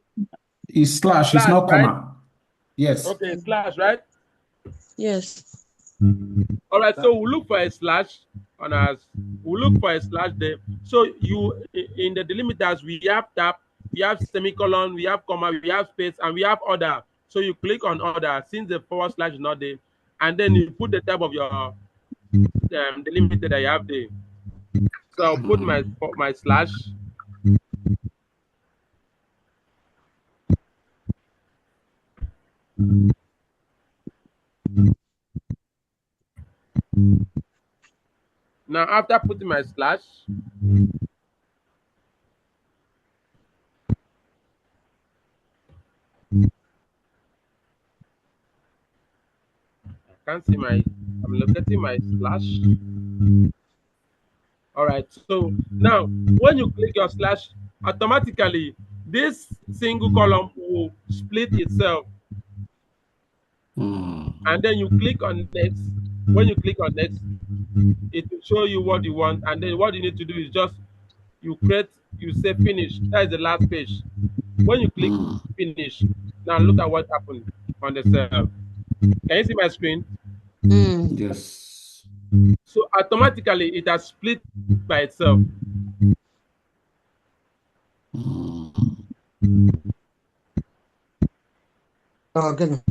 it's slash, it's not right? comma. Yes. Okay, slash, right? Yes. All right, so we'll look for a slash on us. We'll look for a slash there. So you, in the delimiters, we have tab, we have semicolon, we have comma, we have space, and we have order. So you click on order since the / is not there, and then you put the tab of your delimiter that you have there. So I'll put my slash. Now, after putting my slash, I can't see I'm locating my slash. All right, so now when you click your slash, automatically this single column will split itself. And then you click on next. When you click on next, it will show you what you want, and then what you need to do is just you say finish. That is the last page. When you click finish, now look at what happened on the cell. Can you see my screen? Yes. So automatically it has split by itself. Oh, goodness.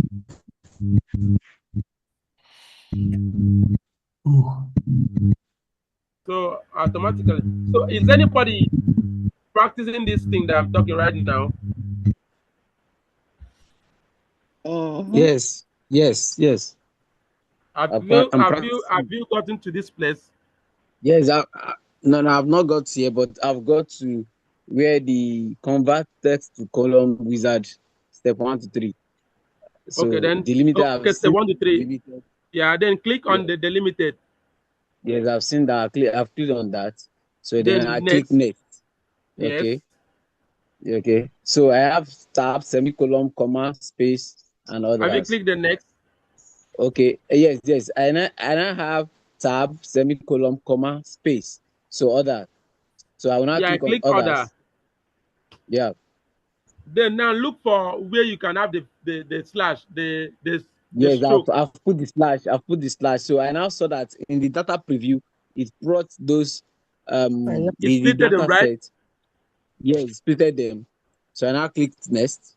So automatically. So is anybody practicing this thing that I'm talking right now? Yes. Have you gotten to this place? Yes, no, I've not got here, but I've got to where the convert text to column wizard step 1 to 3. So okay, then delimiter. Okay, step 1 to 3. Delimited. Yeah, then click on the delimited. Yes, I've seen that. I've clicked on that. So then I click next. Okay. Yes. Okay. So I have tab, semicolon, comma, space, and others. Have you clicked the next? Okay. Yes. And I have tab, semicolon, comma, space. So other. So I will not click on others. Order. Yeah. Then now look for where you can have the slash, the yes, stroke. I've put the slash. So I now saw that in the data preview, it brought those the data them, right? set. Yes, it splitted them. So I now clicked next.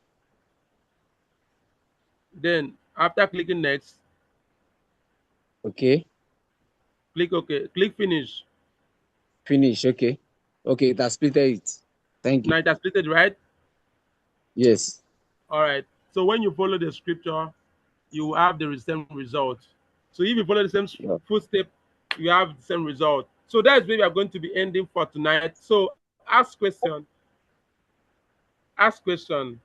Then after clicking next, Okay. click OK. Click finish. Finish. Okay. Okay, it has splitted it. Thank you. Now it has splitted, right? Yes. All right. So when you follow the scripture, you have the same result. So if you follow the same footstep, you have the same result. So that's where we are going to be ending for tonight. So ask question. Ask question.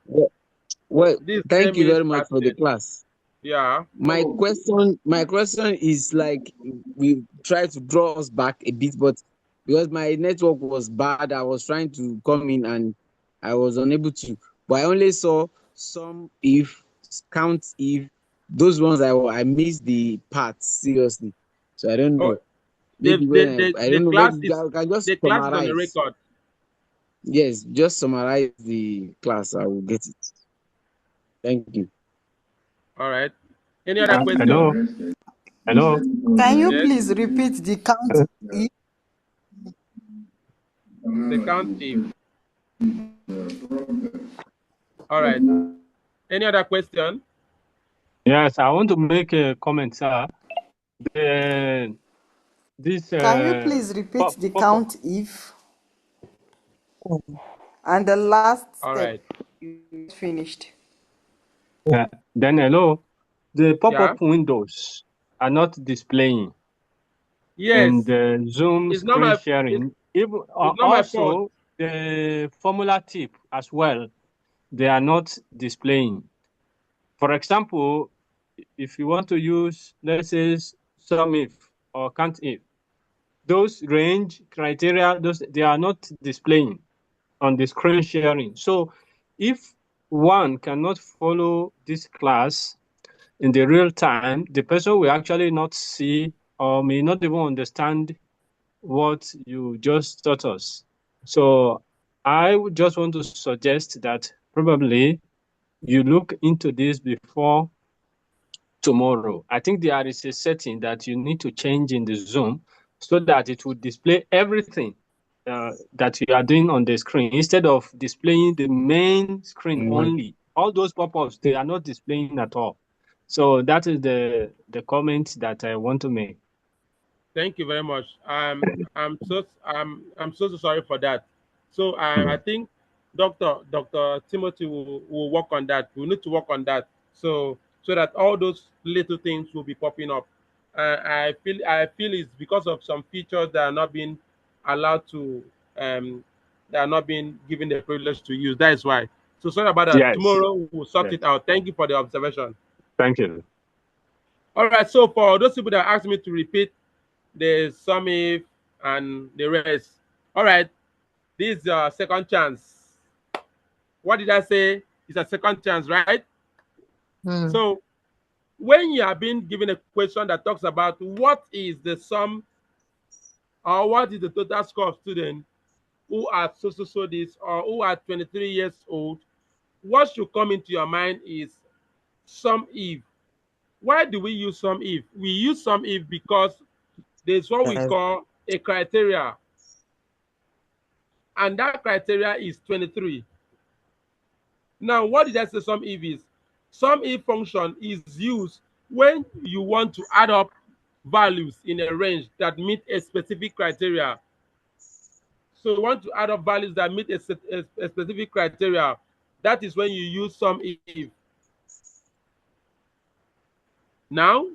Well, This thank you very much for the class. Yeah. My question is like we try to draw us back a bit, but because my network was bad, I was trying to come in and I was unable to. But I only saw some if, count if, those ones I missed the parts seriously. So I don't know. Maybe I don't know. Maybe I can just the class is on the summarize. record. Yes, just summarize the class. I will get it. Thank you. All right. Any other question? Hello. Hello. Can you please repeat the count if? The count if. All right. Any other question? Yes, I want to make a comment, sir. Can you please repeat the count if? And the last step you finished. Yeah. Then hello. The pop-up windows are not displaying. Yes. And the Zoom It's screen sharing. Even also the formula tip as well, they are not displaying. For example, if you want to use, let's say, sum if or count if, those range criteria, they are not displaying on the screen sharing. So if one cannot follow this class in the real time, the person will actually not see or may not even understand what you just taught us. So I would just want to suggest that probably you look into this before tomorrow. I think there is a setting that you need to change in the Zoom so that it will display everything that you are doing on the screen instead of displaying the main screen only. All those pop-ups, they are not displaying at all. So that is the comment that I want to make. Thank you very much. I'm so sorry for that. So I think Dr. Timothy will work on that. We need to work on that. So that all those little things will be popping up. I feel it's because of some features that are not being allowed to that are not being given the privilege to use. That is why. So sorry about that. Yes. Tomorrow we'll sort it out. Thank you for the observation. Thank you. All right. So for those people that asked me to repeat the sum if and the rest. All right. This is a second chance. What did I say? It's a second chance, right? So when you are being given a question that talks about what is the sum or what is the total score of students who are so this or who are 23 years old, what should come into your mind is sum if. Why do we use sum if? We use sum if because there's what we call a criteria. And that criteria is 23. Now, what did I say sum if is? Sum if function is used when you want to add up values in a range that meet a specific criteria. So you want to add up values that meet a specific criteria. That is when you use sum if. Now,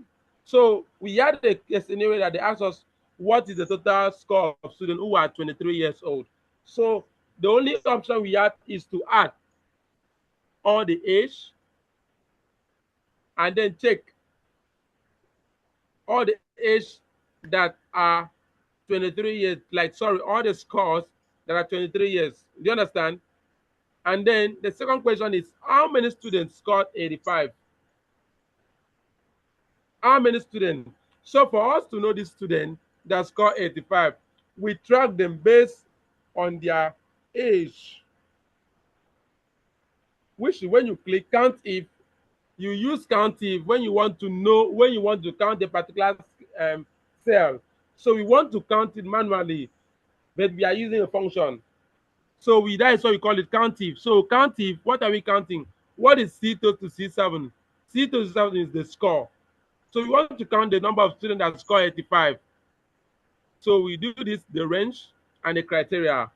so we had a scenario that they asked us, what is the total score of students who are 23 years old? So the only option we have is to add all the age and then check all the age that are 23 years, all the scores that are 23 years. Do you understand? And then the second question is, how many students scored 85? How many students? So for us to know this student that scored 85, we track them based on their age. Which when you click count if, you use count if when you want to know, when you want to count a particular cell. So we want to count it manually, but we are using a function. So that is why we call it count if. So count if, what are we counting? What is C2 to C7? C27 is the score. So we want to count the number of students that score 85. So we do this, the range and the criteria.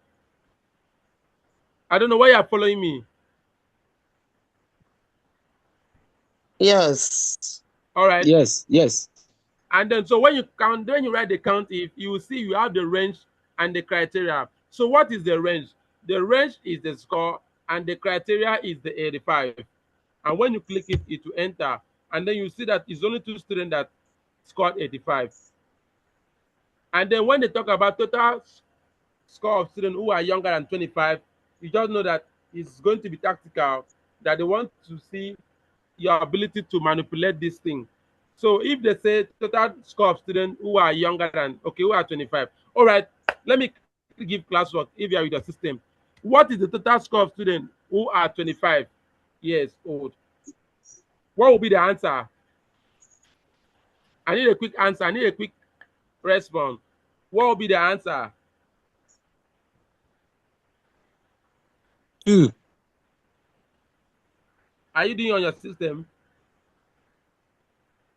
I don't know why you're following me. Yes. All right. Yes. Yes. And then, so when you count, when you write the count, if you will see you have the range and the criteria. So what is the range? The range is the score, and the criteria is the 85. And when you click it, it will enter. And then you see that it's only 2 students that scored 85. And then when they talk about total score of students who are younger than 25, you just know that it's going to be tactical, that they want to see your ability to manipulate this thing. So if they say total score of students who are younger than, who are 25. All right, let me give classwork if you are with the system. What is the total score of students who are 25 years old? What will be the answer? I need a quick answer. I need a quick response. What will be the answer? 2. Are you doing on your system?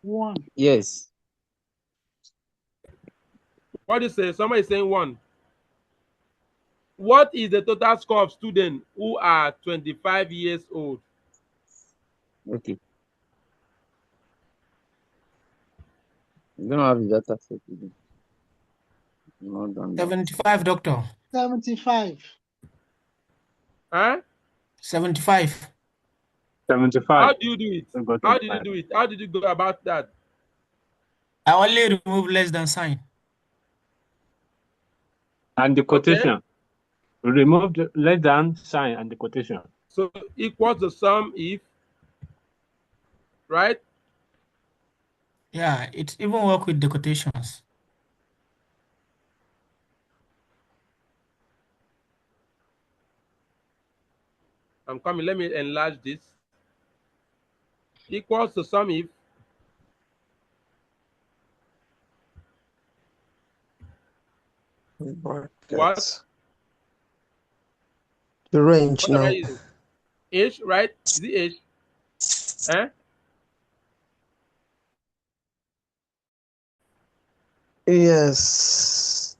1. Yes. What do you say? Somebody is saying 1. What is the total score of students who are 25 years old? Okay. You don't have the data set. Not done that. 75, doctor. 75. Huh? 75. 75. How do you do it? How did you do it? How did you go about that? I only remove less than sign. And the quotation. We remove the less than sign and the quotation. So equals the sum if, right? Yeah, it even work with the quotations. I'm coming. Let me enlarge this. Equals to sum if. What? The range What now. am I using? H, right? Is it H? Eh? Yes.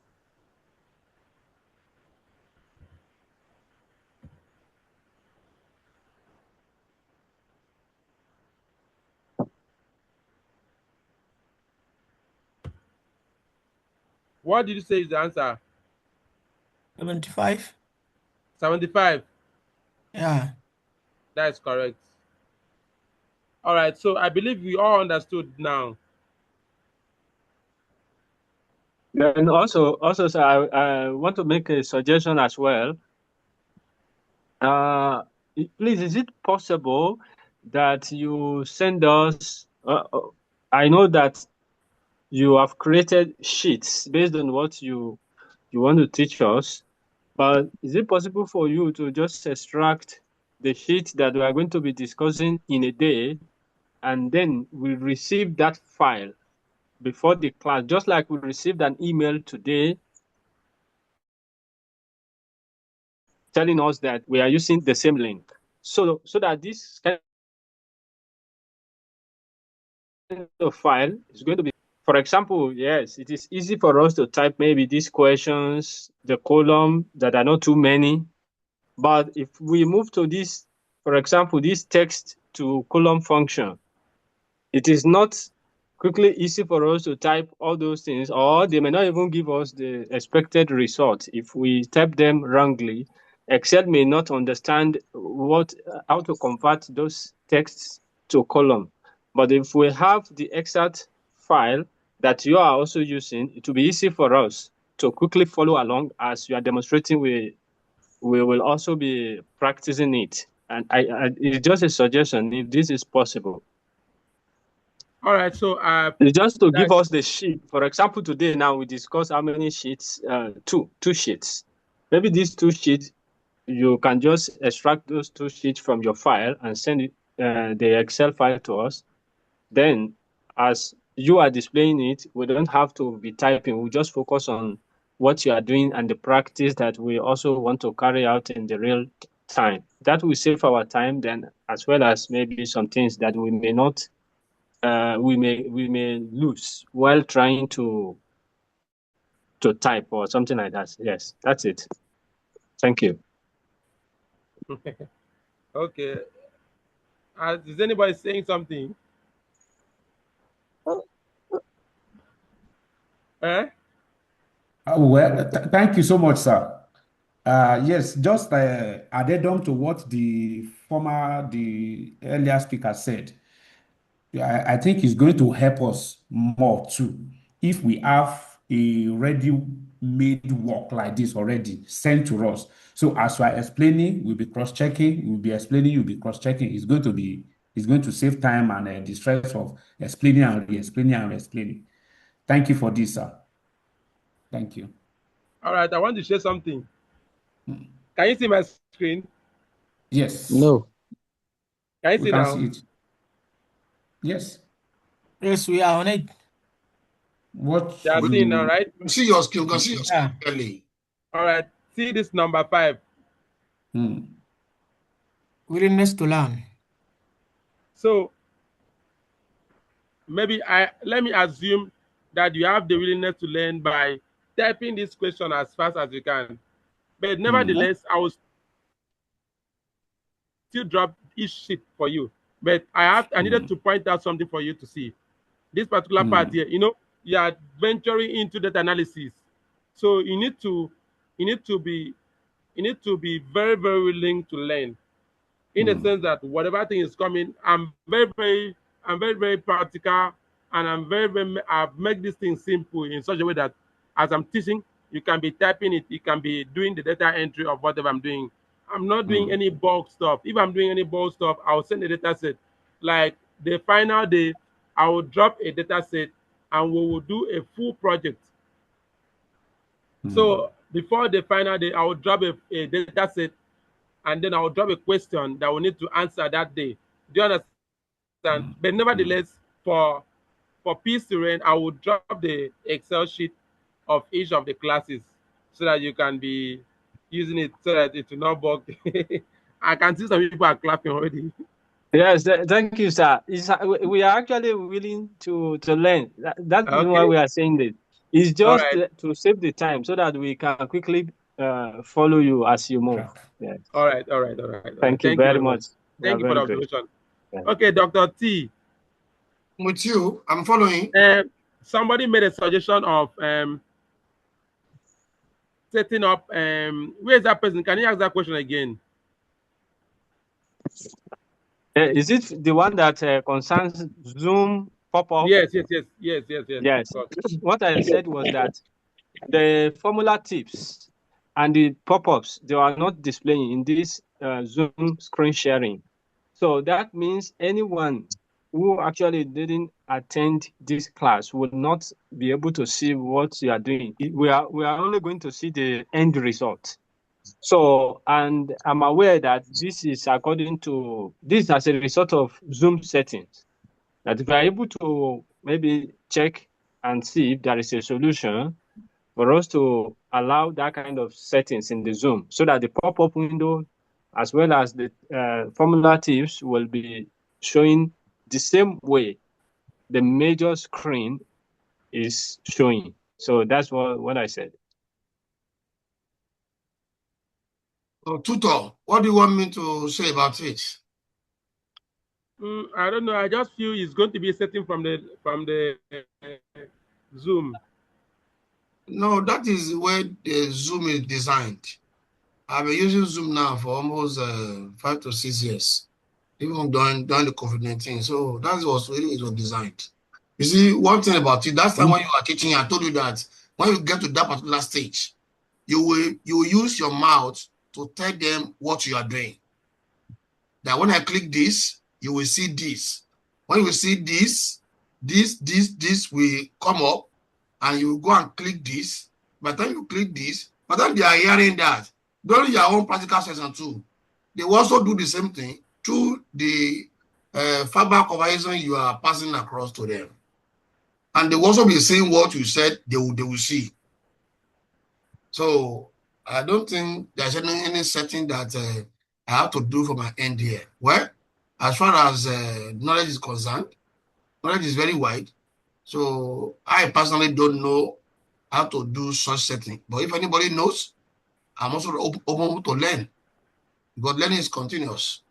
What did you say is the answer? 75. 75. Yeah. That's correct. All right. So I believe we all understood now. And also, sir, I want to make a suggestion as well. Please, is it possible that you send us? I know that you have created sheets based on what you want to teach us, but is it possible for you to just extract the sheet that we are going to be discussing in a day, and then we receive that file before the class, just like we received an email today telling us that we are using the same link, so that this kind of file is going to be, for example, yes, it is easy for us to type maybe these questions, the column that are not too many, but if we move to this, for example, this text to column function, it is not quickly easy for us to type all those things, or they may not even give us the expected result if we type them wrongly. Excel may not understand how to convert those texts to column. But if we have the exact file that you are also using, it will be easy for us to quickly follow along as you are demonstrating. We will also be practicing it. And it's just a suggestion if this is possible. All right, so just to give us the sheet. For example, today now we discuss how many sheets? Two sheets. Maybe these 2 sheets, you can just extract those 2 sheets from your file and send it, the Excel file to us. Then, as you are displaying it, we don't have to be typing. We just focus on what you are doing and the practice that we also want to carry out in the real time. That will save our time then, as well as maybe some things that we may not, we may lose while trying to type or something like that. Yes, that's it. Thank you. Okay. Is anybody saying something? Well, thank you so much, sir. Yes, just added on to what the earlier speaker said. I think it's going to help us more too if we have a ready-made work like this already sent to us. So as we are explaining, we'll be cross-checking. We'll be explaining. You'll be cross-checking. It's going to save time and the stress of explaining and re-explaining and re-explaining. Thank you for this, sir. Thank you. All right, I want to share something. Can you see my screen? Yes. No. Can you see now? See it. Yes. Yes, we are on it. What? You are seeing now, right? See your screen. You can see your screen clearly. All right. See this number 5. Willingness to learn. So maybe let me assume that you have the willingness to learn by typing this question as fast as you can. But nevertheless, I will still drop each sheet for you. But I needed to point out something for you to see. This particular part here, you are venturing into data analysis. So you need to be very, very willing to learn. In the sense that whatever thing is coming, I'm very, very practical, and I've made this thing simple in such a way that as I'm teaching, you can be typing it, you can be doing the data entry of whatever I'm doing. I'm not doing any bulk stuff. If I'm doing any bulk stuff, I'll send a data set. Like the final day, I will drop a data set and we will do a full project. So before the final day, I will drop a data set, and then I will drop a question that we need to answer that day. Do you understand? But nevertheless, for peace to reign, I will drop the Excel sheet of each of the classes so that you can be using it so that it will not bug. I can see some people are clapping already. Yes, thank you, sir. We are actually willing to learn. That's why we are saying this. It's just to save the time so that we can quickly follow you as you move. Yes. All right. Thank you very much. Thank you for the observation. Okay, Dr. T. With you, I'm following. Somebody made a suggestion of setting up. Where is that person? Can you ask that question again? Is it the one that concerns Zoom pop-up? Yes. Yes. What I said was that the formula tips and the pop-ups, they are not displaying in this Zoom screen sharing. So that means anyone who actually didn't attend this class will not be able to see what you are doing. We are only going to see the end result. So, and I'm aware that this is as a result of Zoom settings, that if we are able to maybe check and see if there is a solution for us to allow that kind of settings in the Zoom, so that the pop-up window as well as the formula tips will be showing the same way the major screen is showing. So that's what I said. Tutor, what do you want me to say about it? I don't know. I just feel it's going to be a setting from the Zoom. No, that is where the Zoom is designed. I've been using Zoom now for almost 5 to 6 years, even during the COVID-19. So that was really it was designed. You see, one thing about it, that's time when you are teaching, I told you that when you get to that particular stage, you will use your mouth to tell them what you are doing. That when I click this, you will see this. When you see this will come up, and you will go and click this. By the time you click this, by the time they are hearing that, during your own practical session too, they will also do the same thing through the verbal conversation you are passing across to them. And they will also be saying what you said, they will see. So I don't think there's any setting that I have to do for my end here. Well, as far as knowledge is concerned, knowledge is very wide. So I personally don't know how to do such setting. But if anybody knows, I'm also open to learn, because learning is continuous.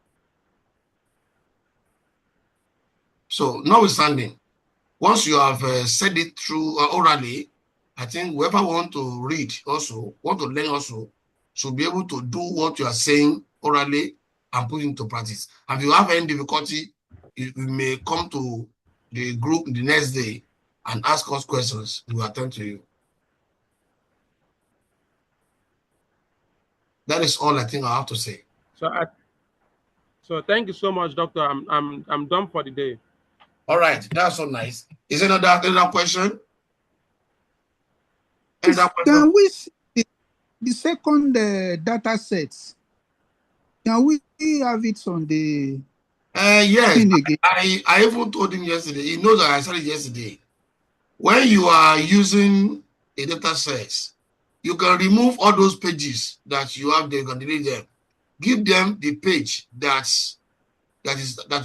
So notwithstanding, once you have said it through orally, I think whoever want to read also, want to learn also, should be able to do what you are saying orally and put into practice. And if you have any difficulty, you may come to the group the next day and ask us questions. We will attend to you. That is all I think I have to say. So thank you so much, Doctor. I'm done for the day. All right, that's so nice. Is there another question? Can we see the second data sets? Can we have it on the yes, I even told him yesterday. He knows that I said it yesterday. When you are using a data set, you can remove all those pages that you have there. You can delete them. Give them the page that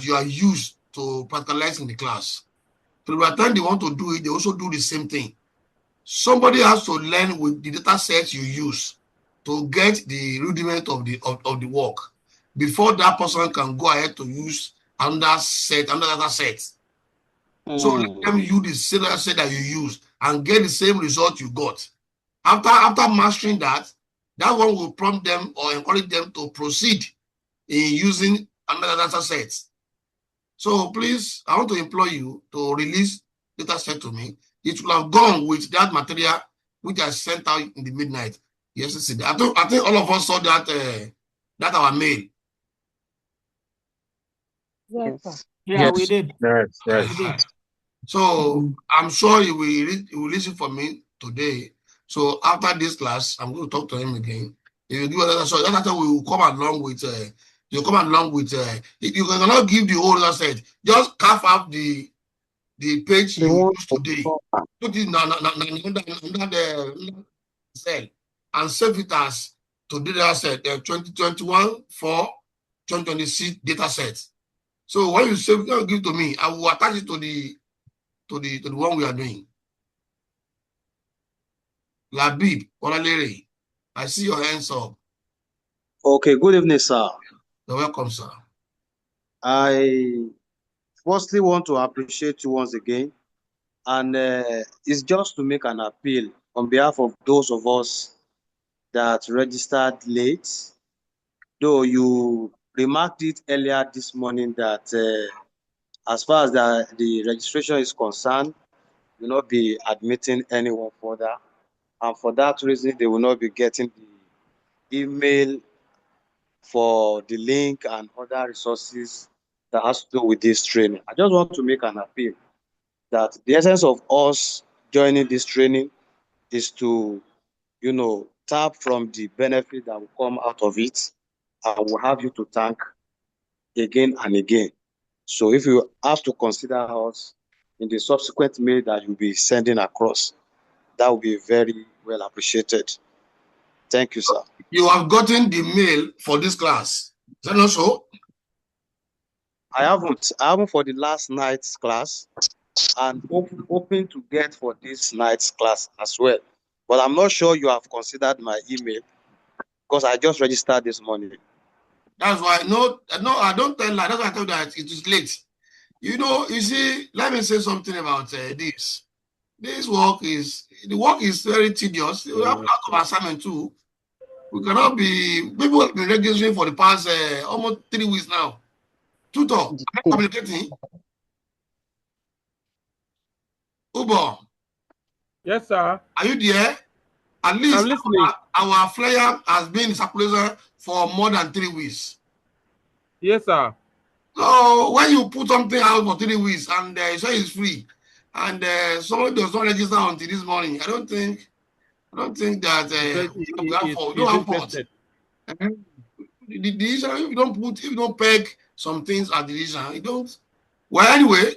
you are used to practicalize in the class. So by the time they want to do it, they also do the same thing. Somebody has to learn with the data set you use to get the rudiment of the work before that person can go ahead to use another data set. So let them use the same data set that you use and get the same result you got. After mastering that one will prompt them or encourage them to proceed in using another data set. So please, I want to implore you to release data set to me. It will have gone with that material which I sent out in the midnight yesterday. I think all of us saw that our mail. Yes. Yeah, we did. Yes. So I'm sure you will listen for me today. So after this class, I'm going to talk to him again. If you give us so that we will come along with you cannot give the whole data set. Just carve out the page you used today. Put it under the cell and save it as to data set 2021 for 2026 data set. So when you save it, give to me, I will attach it to the one we are doing. Labib Olalere, I see your hands up. Okay, good evening, sir. You're welcome, sir. I firstly want to appreciate you once again, and it's just to make an appeal on behalf of those of us that registered late. Though you remarked it earlier this morning that as far as the registration is concerned, you will not be admitting anyone further, and for that reason, they will not be getting the email for the link and other resources that has to do with this training. I just want to make an appeal that the essence of us joining this training is to, tap from the benefit that will come out of it, and we'll have you to thank again and again. So if you have to consider us in the subsequent mail that you'll be sending across, that will be very well appreciated. Thank you, sir. You have gotten the mail for this class. Is that not so? I haven't for the last night's class, and hoping to get for this night's class as well. But I'm not sure you have considered my email because I just registered this morning. That's why no, I don't tell that. That's why I told that it is late. You see, let me say something about this. The work is very tedious. We have a lot of assignment too. We cannot be, people have been registering for the past almost 3 weeks now. Tutor, am I communicating? Ubo. Yes, sir. Are you there? At least I'm listening. Our flyer has been in circulation for more than 3 weeks. Yes, sir. So when you put something out for 3 weeks and you say it's free, and somebody does not register until this morning, I don't think that we have fault. The decision, if you don't peg some things at the decision, you don't. Well, anyway,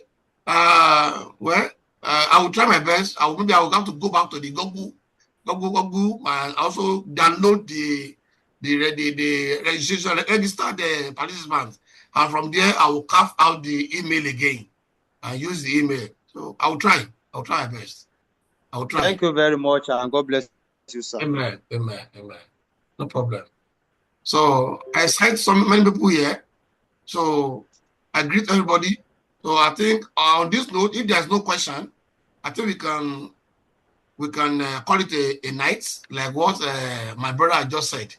I will try my best. I will have to go back to the Google and also download the the registration, register the participants, and from there I will carve out the email again and use the email. So I'll try my best. I'll try. Thank you very much, and God bless you, sir. Amen. No problem. So I cite many people here. So I greet everybody. So I think on this note, if there's no question, I think we can call it a night, like what my brother just said.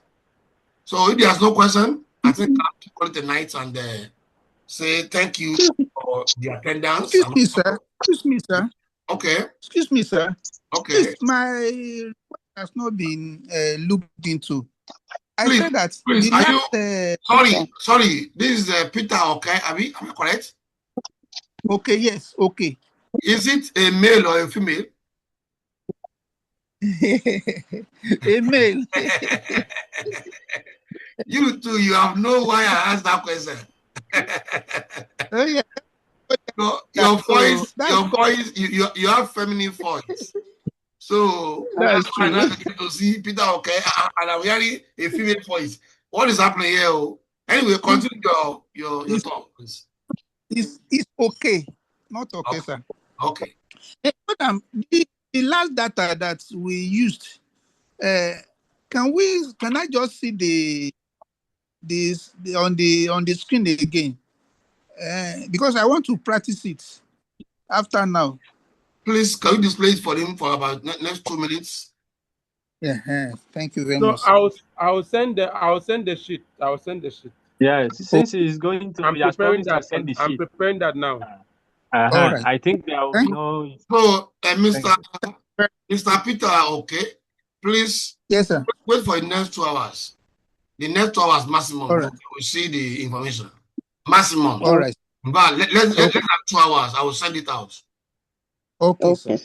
So if there's no question, I think I have to call it a night and say thank you for the attendance. Excuse me, sir. Okay. Excuse me, sir. Okay. My request has not been looked into. Please, I said that. Please, the are last, you sorry? This is Peter. Okay, am I correct? Okay. Yes. Okay. Is it a male or a female? A male. You too. You have no why I asked that question. Oh yeah. So your voice, you have feminine voice. So that's why I get to see Peter. Okay, and I'm hearing a female voice. What is happening here? Anyway, continue your talk, please. It's okay. Not okay, sir. Okay. Madam, the last data that we used, can I just see on the screen again? Because I want to practice it after now. Please, can you display it for him for about next 2 minutes? Yeah. Thank you very much. So I'll send the sheet. Yes, since he's going to, I'm preparing that. Send the sheet. I'm preparing that now. All right. I think there will be no. So, Mr. Peter, okay, please. Yes, sir. Wait for the next 2 hours. The next 2 hours maximum. All right. We'll see the information. Maximum. All right. But let's have 2 hours. I will send it out. Okay, sir.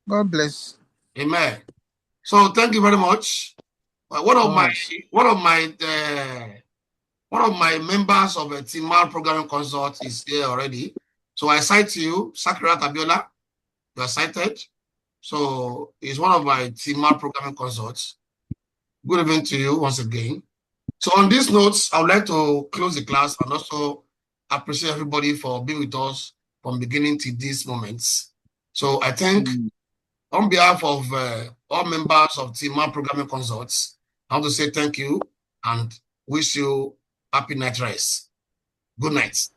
God bless. Amen. So thank you very much. One of my members of a Timar Programming Consult is here already. So I cite you, Sakura Tabiola. You are cited. So he's one of my Timar Programming Consults. Good evening to you once again. So on these notes, I would like to close the class and also appreciate everybody for being with us from beginning to these moments. So I think on behalf of all members of Timar Programming Consults, I want to say thank you and wish you happy night rest. Good night.